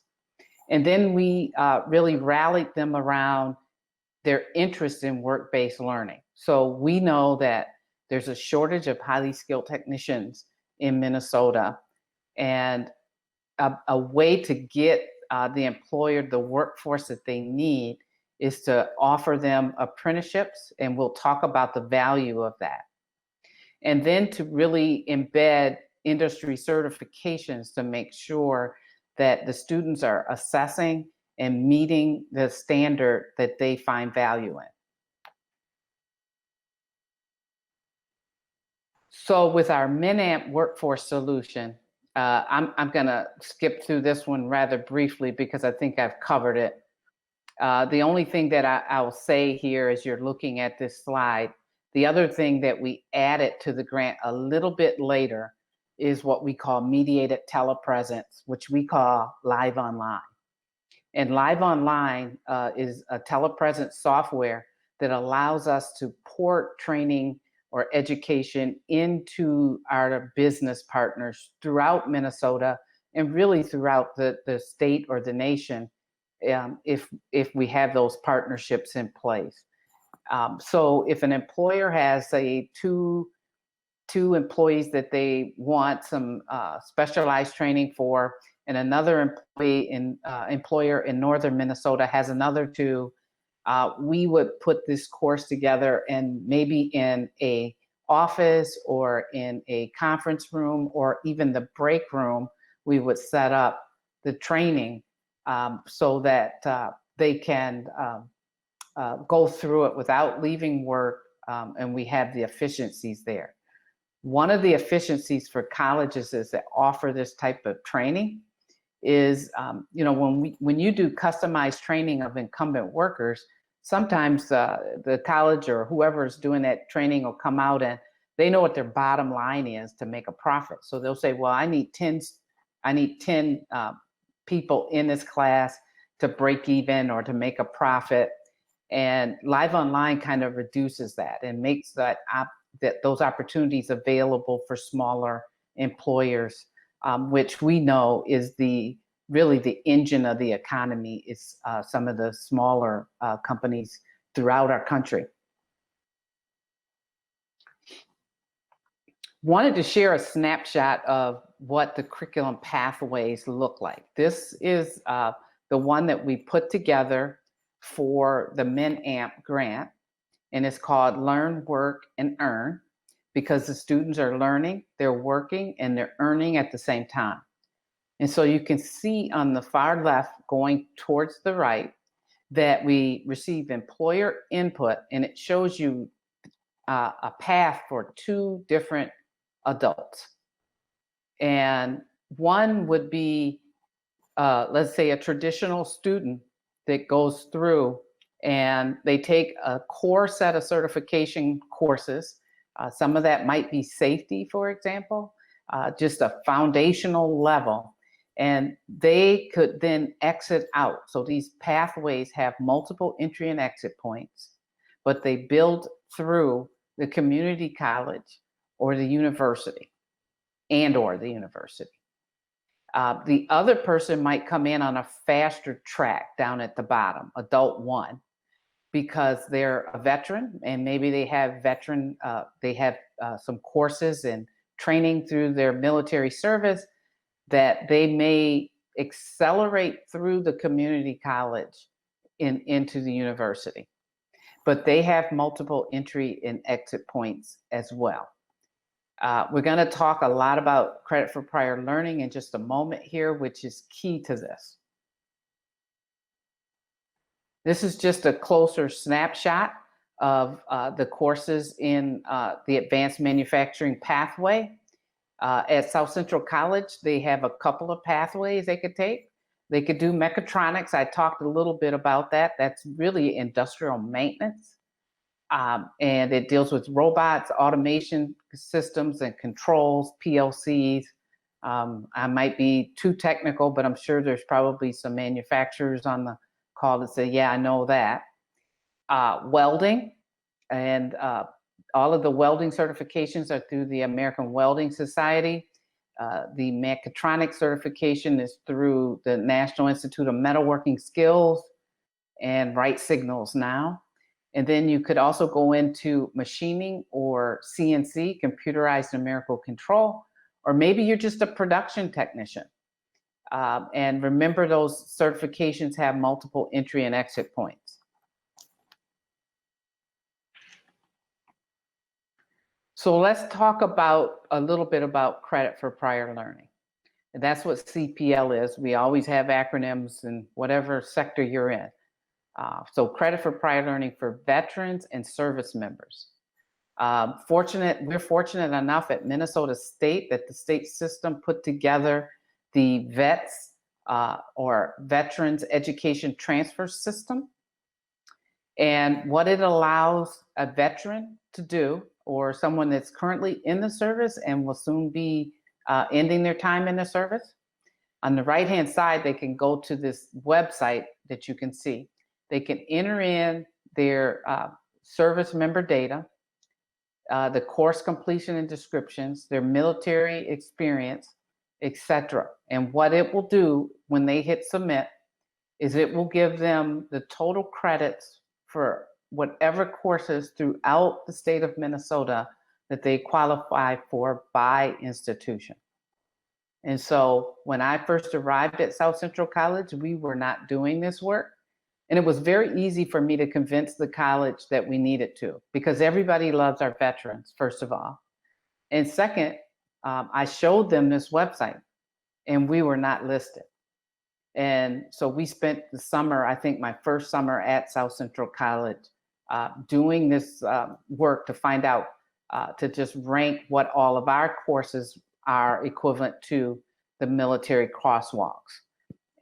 And then we really rallied them around their interest in work-based learning. So we know that there's a shortage of highly skilled technicians in Minnesota, and a way to get the employer the workforce that they need is to offer them apprenticeships, and we'll talk about the value of that. And then to really embed industry certifications to make sure that the students are assessing and meeting the standard that they find value in. So with our MinAmp workforce solution, I'm going to skip through this one rather briefly because I think I've covered it. The only thing that I will say here as you're looking at this slide, the other thing that we added to the grant a little bit later is what we call mediated telepresence, which we call Live Online. And Live Online is a telepresence software that allows us to port training or education into our business partners throughout Minnesota and really throughout the state or the nation, if we have those partnerships in place. So if an employer has, say, two employees that they want some specialized training for, and another employer in northern Minnesota has another two, we would put this course together, and maybe in a office or in a conference room or even the break room, we would set up the training so that they can go through it without leaving work, and we have the efficiencies there. One of the efficiencies for colleges is that offer this type of training is, when you do customized training of incumbent workers, sometimes the college or whoever is doing that training will come out and they know what their bottom line is to make a profit. So they'll say, well, I need 10 people in this class to break even or to make a profit. And Live Online kind of reduces that and makes those opportunities available for smaller employers, which we know is really the engine of the economy, is some of the smaller companies throughout our country. Wanted to share a snapshot of what the curriculum pathways look like. This is the one that we put together for the MinAmp grant, and it's called Learn, Work, and Earn, because the students are learning, they're working, and they're earning at the same time. And so you can see on the far left going towards the right that we receive employer input, and it shows you a path for two different adults. And one would be, let's say, a traditional student that goes through and they take a core set of certification courses. Some of that might be safety, for example, just a foundational level. And they could then exit out. So these pathways have multiple entry and exit points, but they build through the community college or the university or the university. The other person might come in on a faster track down at the bottom, adult one, because they're a veteran and maybe they have some courses and training through their military service that they may accelerate through the community college into the university. But they have multiple entry and exit points as well. We're going to talk a lot about credit for prior learning in just a moment here, which is key to this. This is just a closer snapshot of the courses in the advanced manufacturing pathway. At South Central College, they have a couple of pathways they could take. They could do mechatronics. I talked a little bit about that. That's really industrial maintenance. And it deals with robots, automation systems and controls, PLCs. I might be too technical, but I'm sure there's probably some manufacturers on the call that say, yeah, I know that. Welding, and all of the welding certifications are through the American Welding Society. The mechatronic certification is through the National Institute of Metalworking Skills and Right Signals now. And then you could also go into machining or CNC, computerized numerical control, or maybe you're just a production technician. And remember, those certifications have multiple entry and exit points. So let's talk about a little bit about credit for prior learning. And that's what CPL is. We always have acronyms in whatever sector you're in. So credit for prior learning for veterans and service members. We're fortunate enough at Minnesota State that the state system put together the VETS or Veterans Education Transfer System. And what it allows a veteran to do, or someone that's currently in the service and will soon be ending their time in the service, on the right-hand side, they can go to this website that you can see. They can enter in their service member data, the course completion and descriptions, their military experience, etc. And what it will do when they hit submit is it will give them the total credits for whatever courses throughout the state of Minnesota that they qualify for by institution. And so when I first arrived at South Central College, we were not doing this work. And it was very easy for me to convince the college that we needed to, because everybody loves our veterans, first of all. And second, I showed them this website and we were not listed. And so we spent the summer, I think my first summer at South Central College, doing this work to find out, to just rank what all of our courses are equivalent to the military crosswalks.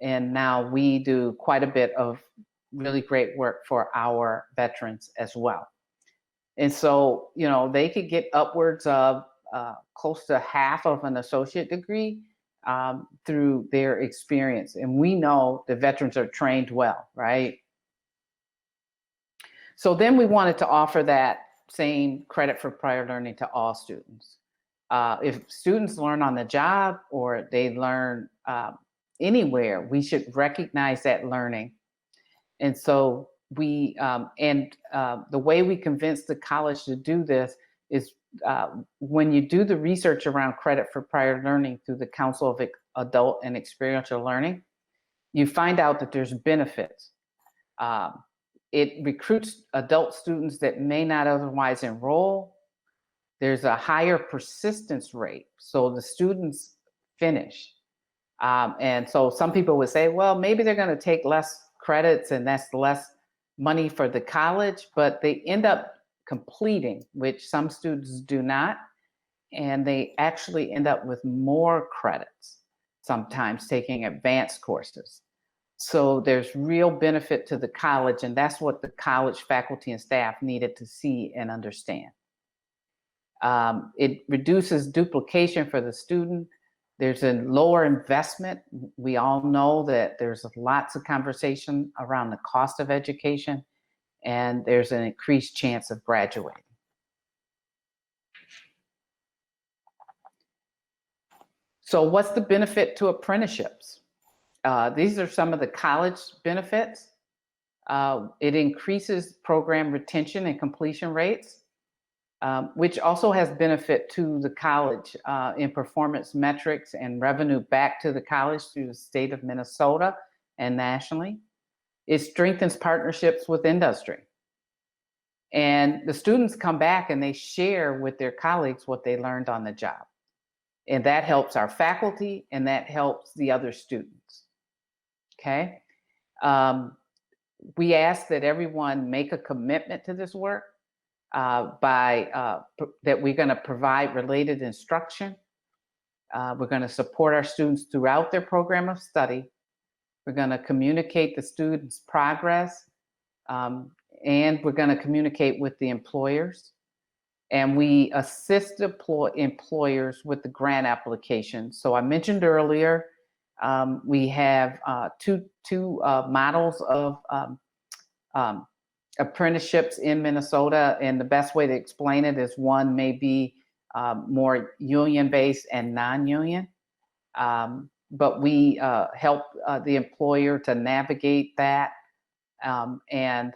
And now we do quite a bit of really great work for our veterans as well. And so, you know, they could get upwards of close to half of an associate degree through their experience. And we know the veterans are trained well, right? So then we wanted to offer that same credit for prior learning to all students. If students learn on the job or they learn anywhere, we should recognize that learning. And so we, the way we convince the college to do this is when you do the research around credit for prior learning through the Council of Adult and Experiential Learning, you find out that there's benefits. It recruits adult students that may not otherwise enroll. There's a higher persistence rate, so the students finish. And so some people would say, well, maybe they're going to take less credits and that's less money for the college, but they end up completing, which some students do not, and they actually end up with more credits, sometimes taking advanced courses. So there's real benefit to the college, and that's what the college faculty and staff needed to see and understand. It reduces duplication for the student. There's a lower investment. We all know that there's lots of conversation around the cost of education, and there's an increased chance of graduating. So what's the benefit to apprenticeships? These are some of the college benefits. It increases program retention and completion rates, which also has benefit to the college in performance metrics and revenue back to the college through the state of Minnesota and nationally. It strengthens partnerships with industry. And the students come back and they share with their colleagues what they learned on the job. And that helps our faculty and that helps the other students. Okay? We ask that everyone make a commitment to this work that we're going to provide related instruction. We're going to support our students throughout their program of study. We're going to communicate the students' progress, and we're going to communicate with the employers. and we assist employers with the grant application. So I mentioned earlier, we have two models of apprenticeships in Minnesota, and the best way to explain it is one may be more union-based and non-union, but we help the employer to navigate that, and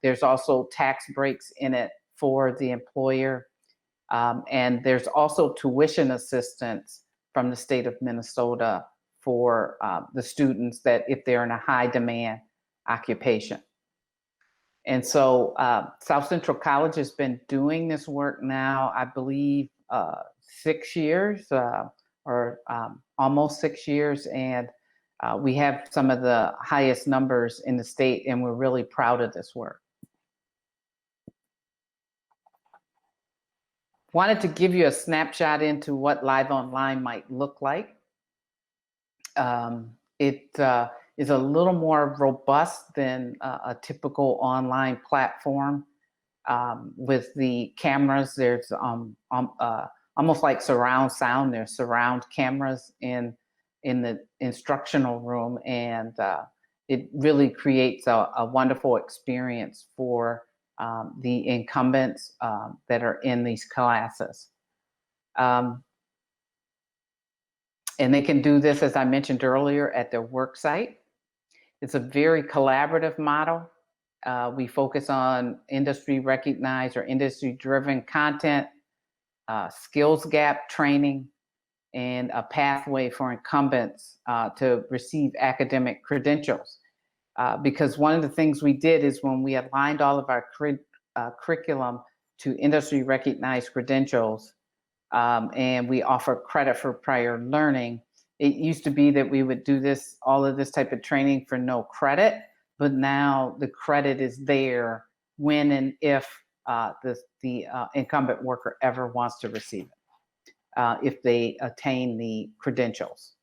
there's also tax breaks in it for the employer, and there's also tuition assistance from the state of Minnesota for the students that if they're in a high demand occupation. And so South Central College has been doing this work now, I believe, 6 years or almost 6 years. And we have some of the highest numbers in the state, and we're really proud of this work. Wanted to give you a snapshot into what Live Online might look like. It is a little more robust than a typical online platform. With the cameras, there's almost like surround sound. There's surround cameras in the instructional room, and it really creates a wonderful experience for the incumbents that are in these classes. And they can do this, as I mentioned earlier, at their work site. It's a very collaborative model. We focus on industry recognized or industry driven content, skills gap training, and a pathway for incumbents to receive academic credentials. Because one of the things we did is when we aligned all of our curriculum to industry recognized credentials, and we offer credit for prior learning. It used to be that we would do all of this type of training for no credit, but now the credit is there when and if the incumbent worker ever wants to receive it, if they attain the credentials.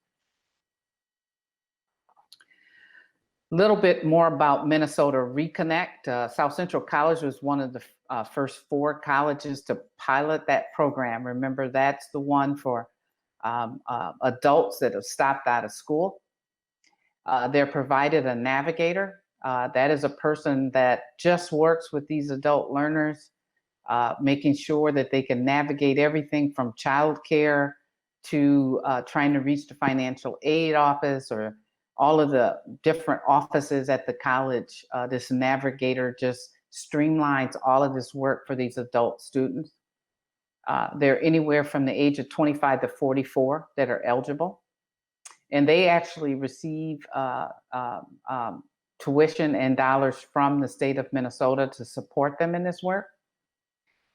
A little bit more about Minnesota Reconnect. South Central College was one of the first 4 colleges to pilot that program. Remember, that's the one for adults that have stopped out of school. They're provided a navigator. That is a person that just works with these adult learners, making sure that they can navigate everything from childcare to trying to reach the financial aid office or all of the different offices at the college. This navigator just streamlines all of this work for these adult students. They're anywhere from the age of 25 to 44 that are eligible. And they actually receive tuition and dollars from the state of Minnesota to support them in this work.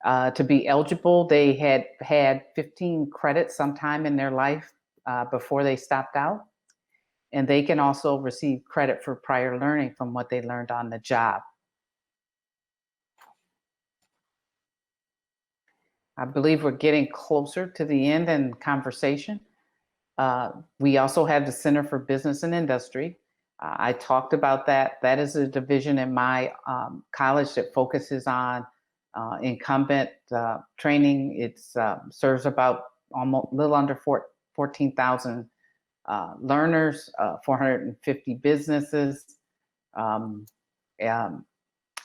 To be eligible, they had 15 credits sometime in their life before they stopped out. And they can also receive credit for prior learning from what they learned on the job. I believe we're getting closer to the end in conversation. We also have the Center for Business and Industry. I talked about that. That is a division in my college that focuses on incumbent training. It serves about almost a little under 14,000 learners, 450 businesses, and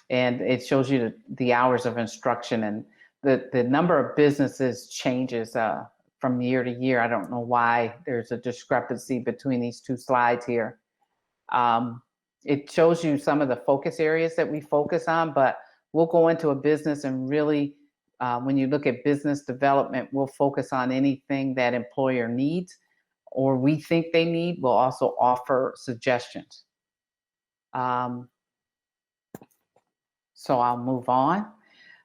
it shows you the hours of instruction, and the number of businesses changes from year to year. I don't know why there's a discrepancy between these 2 slides here. It shows you some of the focus areas that we focus on, but we'll go into a business and really, when you look at business development, we'll focus on anything that employer needs or we think they need. We'll also offer suggestions. So I'll move on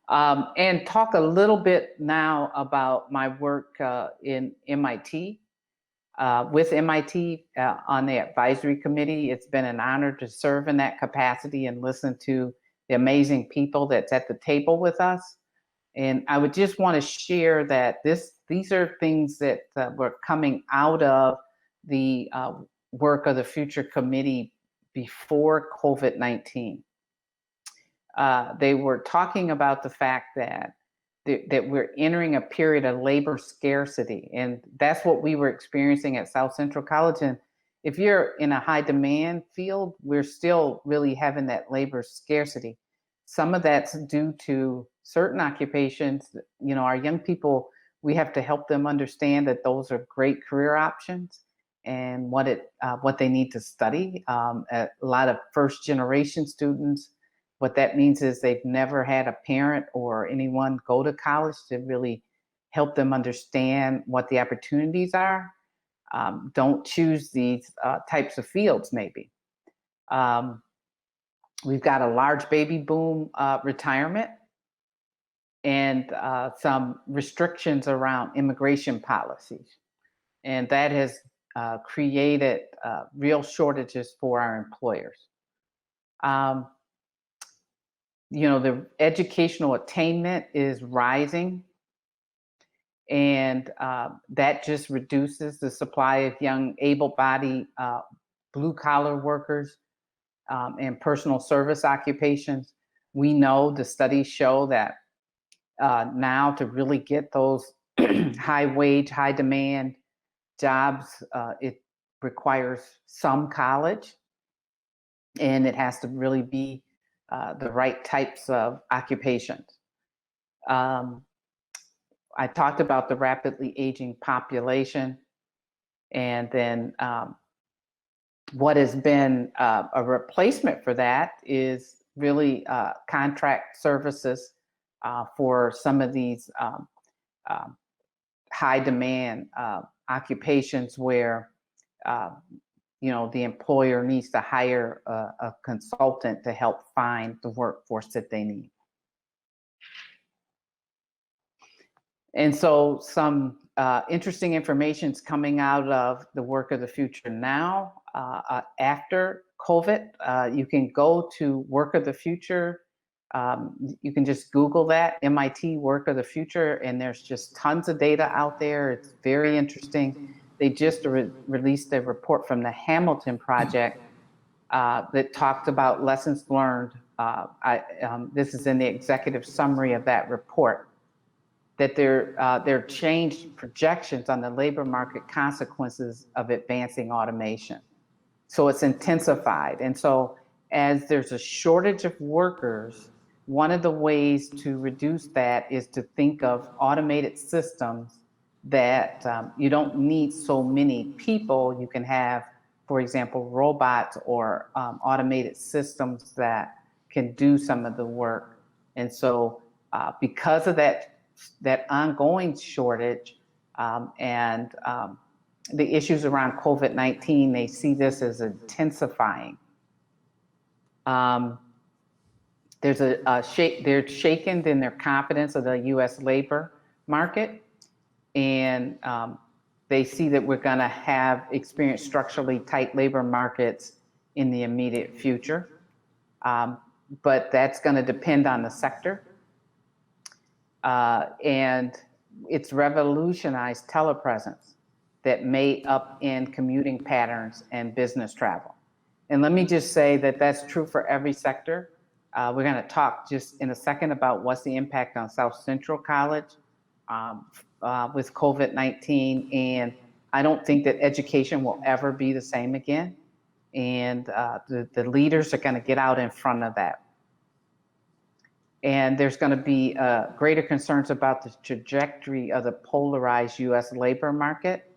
and talk a little bit now about my work in MIT. With MIT on the advisory committee, it's been an honor to serve in that capacity and listen to the amazing people that's at the table with us. And I would just want to share that these are things that were coming out of the work of the Future Committee before COVID-19. They were talking about the fact that that we're entering a period of labor scarcity. And that's what we were experiencing at South Central College. And if you're in a high demand field, we're still really having that labor scarcity. Some of that's due to certain occupations. You know, our young people, we have to help them understand that those are great career options and what they need to study. A lot of first generation students, what that means is they've never had a parent or anyone go to college to really help them understand what the opportunities are. Don't choose these types of fields, maybe. We've got a large baby boom retirement and some restrictions around immigration policies. And that has created real shortages for our employers. You know, the educational attainment is rising, and that just reduces the supply of young, able-bodied, blue-collar workers and personal service occupations. We know the studies show that now to really get those high-wage, high-demand jobs, it requires some college, and it has to really be the right types of occupations. I talked about the rapidly aging population, and then what has been a replacement for that is really contract services for some of these high demand occupations where you know, the employer needs to hire a consultant to help find the workforce that they need. And so some interesting information is coming out of the work of the future now. After COVID, you can go to Work of the Future. You can just Google that, MIT Work of the Future, and there's just tons of data out there. It's very interesting. They just released a report from the Hamilton Project that talked about lessons learned. This is in the executive summary of that report, that there changed projections on the labor market consequences of advancing automation. So it's intensified. And so as there's a shortage of workers, one of the ways to reduce that is to think of automated systems that you don't need so many people. You can have, for example, robots or automated systems that can do some of the work. And so because of that ongoing shortage and the issues around COVID-19, they see this as intensifying. They're shaken in their confidence of the U.S. labor market. And they see that we're going to experience structurally tight labor markets in the immediate future. But that's going to depend on the sector. And it's revolutionized telepresence that may upend commuting patterns and business travel. And let me just say that that's true for every sector. We're going to talk just in a second about what's the impact on South Central College with COVID-19, and I don't think that education will ever be the same again. And the leaders are going to get out in front of that. And there's going to be greater concerns about the trajectory of the polarized U.S. labor market.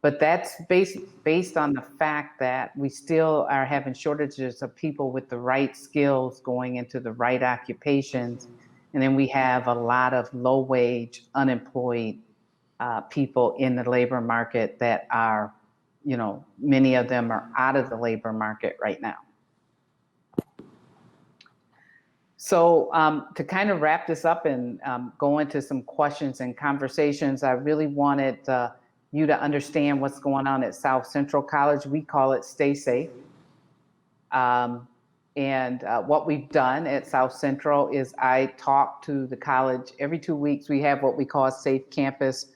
But that's based on the fact that we still are having shortages of people with the right skills going into the right occupations. And then we have a lot of low-wage, unemployed people in the labor market that are, you know, many of them are out of the labor market right now. So to kind of wrap this up and go into some questions and conversations, I really wanted you to understand what's going on at South Central College. We call it Stay Safe. And what we've done at South Central is I talk to the college every 2 weeks. We have what we call a Safe Campus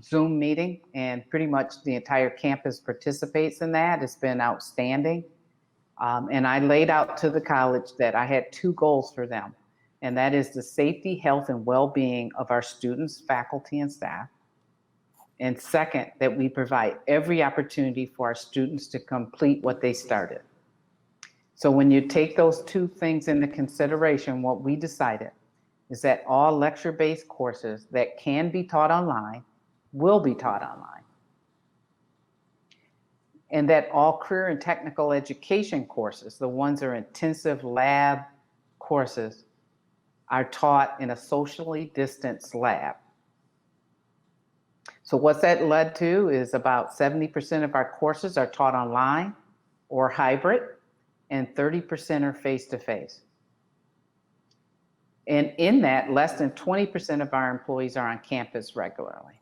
Zoom meeting, and pretty much the entire campus participates in that. It's been outstanding. And I laid out to the college that I had 2 goals for them. and that is the safety, health, and well-being of our students, faculty, and staff. And second, that we provide every opportunity for our students to complete what they started. So when you take those two things into consideration, what we decided is that all lecture-based courses that can be taught online will be taught online. And that all career and technical education courses, the ones that are intensive lab courses, are taught in a socially distanced lab. So what's that led to is about 70% of our courses are taught online or hybrid, and 30% are face-to-face. And in that, less than 20% of our employees are on campus regularly.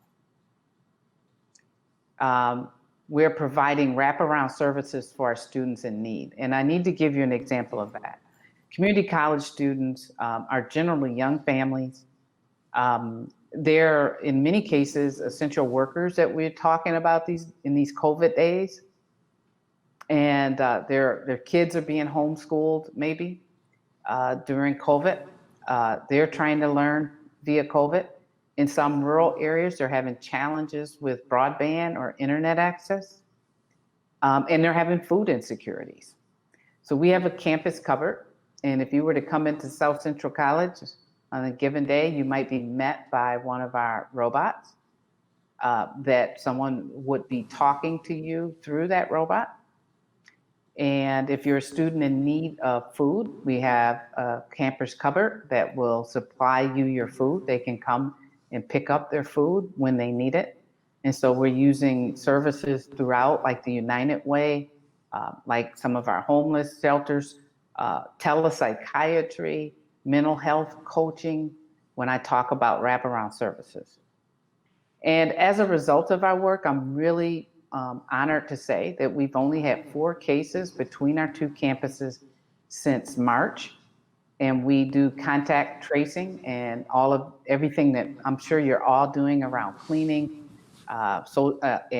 We're providing wraparound services for our students in need. And I need to give you an example of that. Community college students are generally young families. They're, in many cases, essential workers that we're talking about in these COVID days. And their kids are being homeschooled maybe during COVID. They're trying to learn via COVID. In some rural areas, they're having challenges with broadband or internet access. And they're having food insecurities. So we have a campus covered. And if you were to come into South Central College on a given day, you might be met by one of our robots that someone would be talking to you through that robot. And if you're a student in need of food, we have a campus cupboard that will supply you your food. They can come and pick up their food when they need it. And so we're using services throughout, like the United Way, like some of our homeless shelters, telepsychiatry, mental health coaching, when I talk about wraparound services. And as a result of our work, I'm really honored to say that we've only had 4 cases between our 2 campuses since March. And we do contact tracing and everything that I'm sure you're all doing around cleaning, what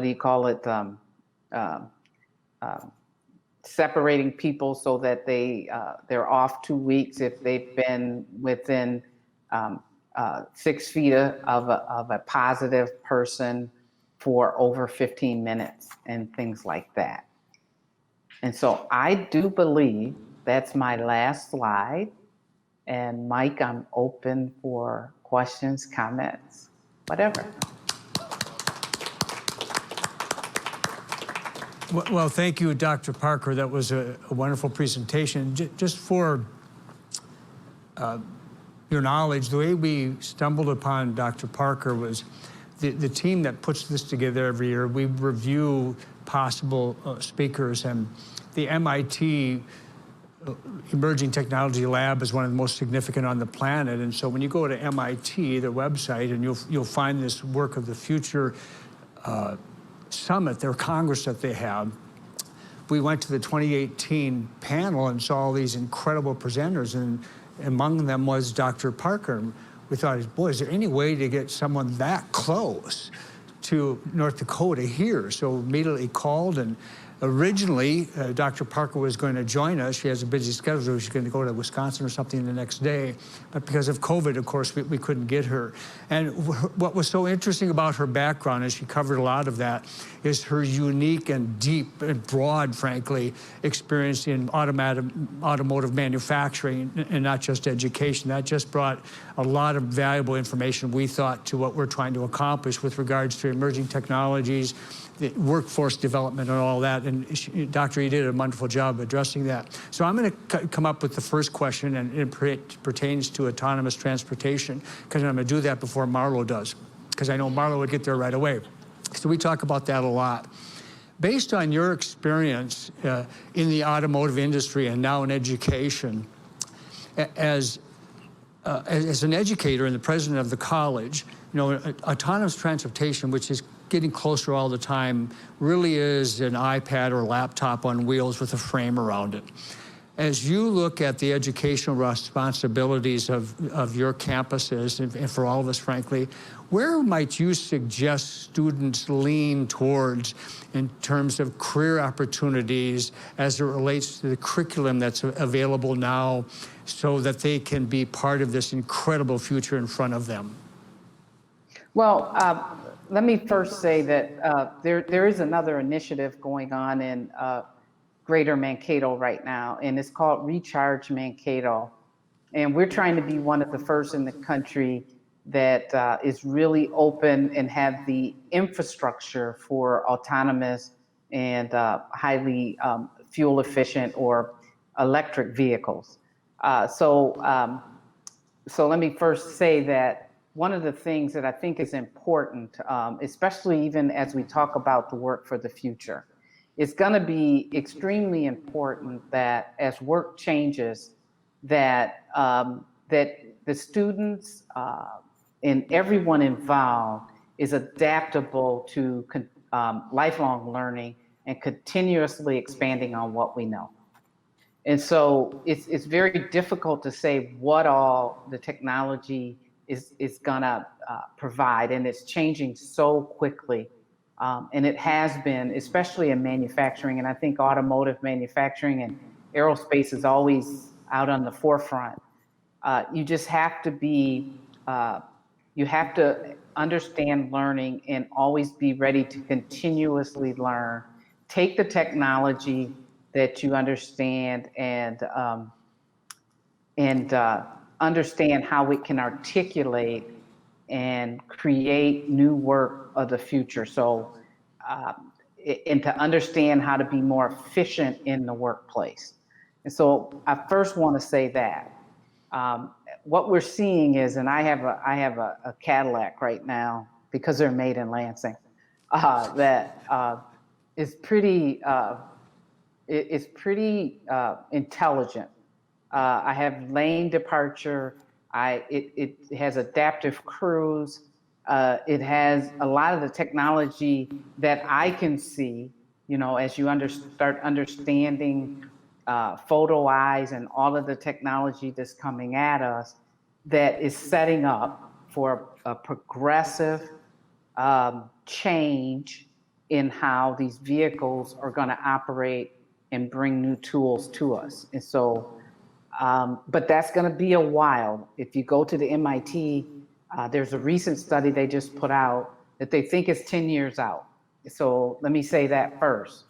do you call it? Separating people so that they're off 2 weeks if they've been within 6 feet of a positive person for over 15 minutes and things like that. And so I do believe that's my last slide. And Mike, I'm open for questions, comments, whatever.
Well, thank you, Dr. Parker. That was a wonderful presentation. Just for your knowledge, the way we stumbled upon Dr. Parker was the team that puts this together every year. We review possible speakers, and the MIT Emerging Technology Lab is one of the most significant on the planet. And so when you go to MIT, their website, and you'll find this Work of the Future summit, their Congress that they have. We went to the 2018 panel and saw all these incredible presenters, and among them was Dr. Parker. We thought, boy, is there any way to get someone that close to North Dakota here? So immediately called, and originally Dr. Parker was going to join us. She has a busy schedule. She's going to go to Wisconsin or something the next day. But because of COVID, of course, we couldn't get her. And what was so interesting about her background, and she covered a lot of that, is her unique and deep and broad, frankly, experience in automotive manufacturing and not just education. That just brought a lot of valuable information, we thought, to what we're trying to accomplish with regards to emerging technologies, the workforce development and all that. And Doctor, you did a wonderful job addressing that. So I'm going to come up with the first question, and it pertains to autonomous transportation, because I'm going to do that before Marlo does, because I know Marlo would get there right away. So we talk about that a lot. Based on your experience in the automotive industry and now in education, as an educator and the president of the college, you know, autonomous transportation, which is getting closer all the time, really is an iPad or laptop on wheels with a frame around it. As you look at the educational responsibilities of your campuses, and for all of us, frankly, where might you suggest students lean towards in terms of career opportunities as it relates to the curriculum that's available now so that they can be part of this incredible future in front of them?
Well, let me first say that there is another initiative going on in Greater Mankato right now, and it's called Recharge Mankato. And we're trying to be one of the first in the country that is really open and have the infrastructure for autonomous and highly fuel efficient or electric vehicles. So let me first say that one of the things that I think is important, especially even as we talk about the work for the future, it's going to be extremely important that as work changes, that the students and everyone involved is adaptable to lifelong learning and continuously expanding on what we know. And so it's very difficult to say what all the technology is gonna provide, and it's changing so quickly. And it has been, especially in manufacturing, and I think automotive manufacturing and aerospace is always out on the forefront. You just have to be, you have to understand learning and always be ready to continuously learn. Take the technology that you understand and understand how it can articulate and create new work of the future. So, and to understand how to be more efficient in the workplace. And so I first want to say that what we're seeing is, and I have a Cadillac right now because they're made in Lansing, that is pretty intelligent. I have lane departure. It has adaptive cruise. It has a lot of the technology that I can see, you know, as you start understanding photo eyes and all of the technology that's coming at us, that is setting up for a progressive change in how these vehicles are going to operate and bring new tools to us. And so, but that's going to be a while. If you go to the MIT, there's a recent study they just put out that they think is 10 years out. So let me say that first.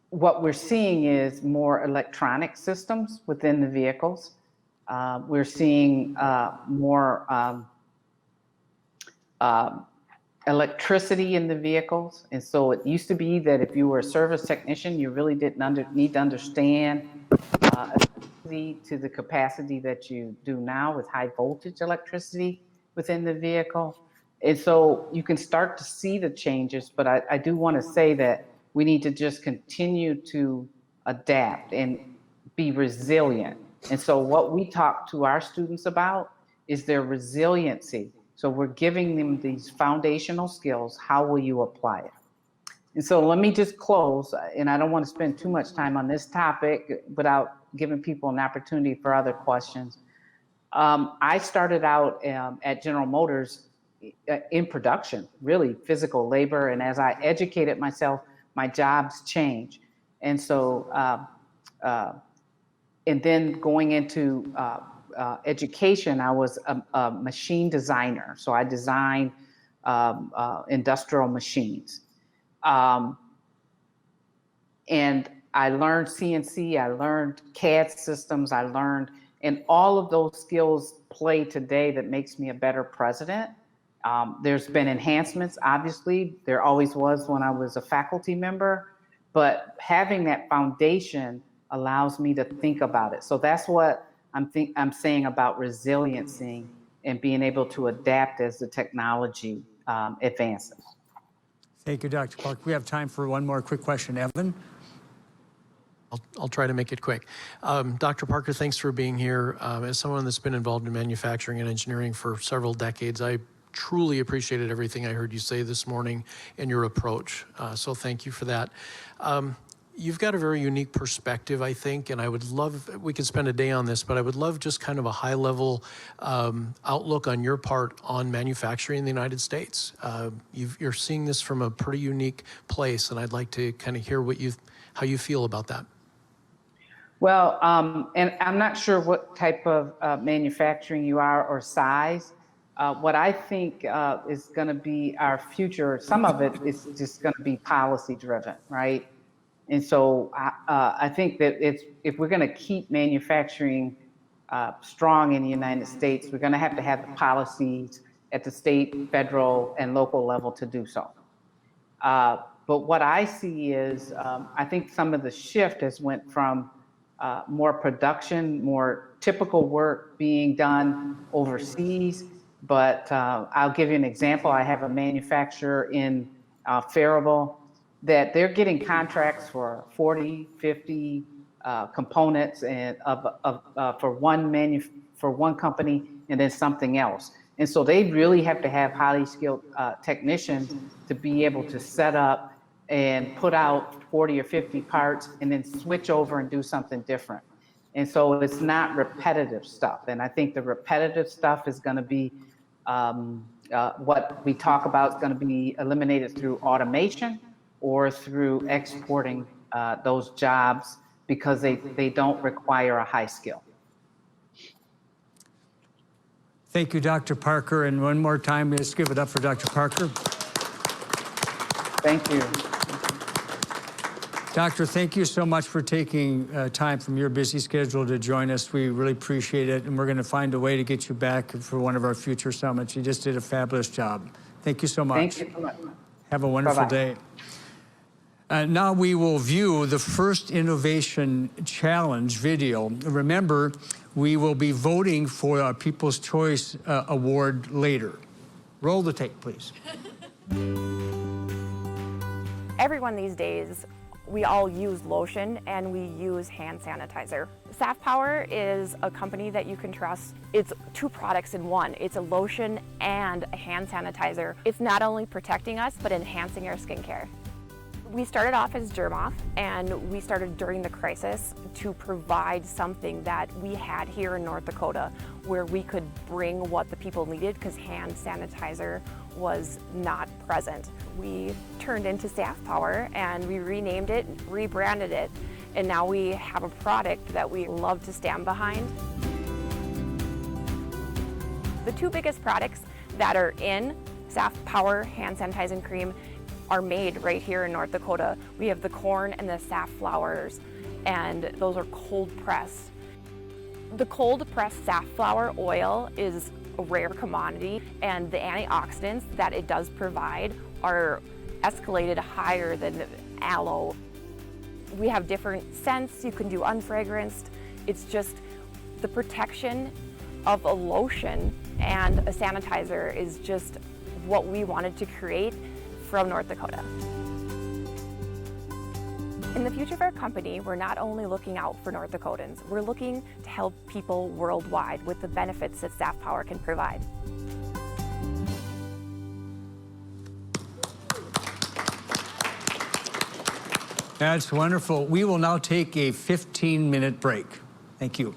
What we're seeing is more electronic systems within the vehicles. We're seeing more electricity in the vehicles. And so it used to be that if you were a service technician, you really didn't need to understand to the capacity that you do now with high voltage electricity within the vehicle. And so you can start to see the changes, but I do want to say that we need to just continue to adapt and be resilient. And so what we talk to our students about is their resiliency. So we're giving them these foundational skills. How will you apply it? And so let me just close, and I don't want to spend too much time on this topic without giving people an opportunity for other questions. I started out at General Motors in production, really physical labor. And as I educated myself, my jobs change. And so, and then going into education, I was a machine designer. So I designed industrial machines. And I learned CNC, I learned CAD systems, and all of those skills play today that makes me a better president. There's been enhancements, obviously. There always was when I was a faculty member, but having that foundation allows me to think about it. So that's what I'm saying about resiliency and being able to adapt as the technology advances.
Thank you, Dr. Park. We have time for one more quick question. Evan?
I'll try to make it quick. Dr. Parker, thanks for being here. As someone that's been involved in manufacturing and engineering for several decades, I truly appreciated everything I heard you say this morning and your approach. So thank you for that. You've got a very unique perspective, I think, and I would love, we could spend a day on this, but I would love just kind of a high-level outlook on your part on manufacturing in the United States. You're seeing this from a pretty unique place, and I'd like to kind of hear how you feel about that.
Well, and I'm not sure what type of manufacturing you are or size. What I think is going to be our future, some of it is just going to be policy driven, right? And so I think that if we're going to keep manufacturing strong in the United States, we're going to have the policies at the state, federal, and local level to do so. But what I see is, I think some of the shift has went from more production, more typical work being done overseas. But I'll give you an example. I have a manufacturer in Faribault that they're getting contracts for 40, 50 components and for one company and then something else. And so they really have to have highly skilled technicians to be able to set up and put out 40 or 50 parts and then switch over and do something different. And so it's not repetitive stuff. And I think the repetitive stuff is going to be what we talk about is going to be eliminated through automation or through exporting those jobs because they don't require a high skill.
Thank you, Dr. Parker. And one more time, let's give it up for Dr. Parker.
Thank you.
Doctor, thank you so much for taking time from your busy schedule to join us. We really appreciate it, and we're going to find a way to get you back for one of our future summits. You just did a fabulous job. Thank you so much.
Thank you so much.
Have a wonderful
Bye-bye.
day. Now we will view the first Innovation Challenge video. Remember, we will be voting for our People's Choice Award later. Roll the tape, please.
Everyone these days, we all use lotion and we use hand sanitizer. Saf Power is a company that you can trust. It's two products in one. It's a lotion and a hand sanitizer. It's not only protecting us, but enhancing our skincare. We started off as Germ Off, and we started during the crisis to provide something that we had here in North Dakota where we could bring what the people needed because hand sanitizer was not present. We turned into Saf Power and we renamed it, rebranded it, and now we have a product that we love to stand behind. The two biggest products that are in Saf Power hand sanitizing cream are made right here in North Dakota. We have the corn and the safflowers, and those are cold pressed. The cold pressed safflower oil is a rare commodity, and the antioxidants that it does provide are escalated higher than aloe. We have different scents. You can do unfragranced. It's just the protection of a lotion and a sanitizer is just what we wanted to create from North Dakota. In the future of our company, we're not only looking out for North Dakotans, we're looking to help people worldwide with the benefits that Saf Power can provide.
That's wonderful. We will now take a 15-minute break. Thank you.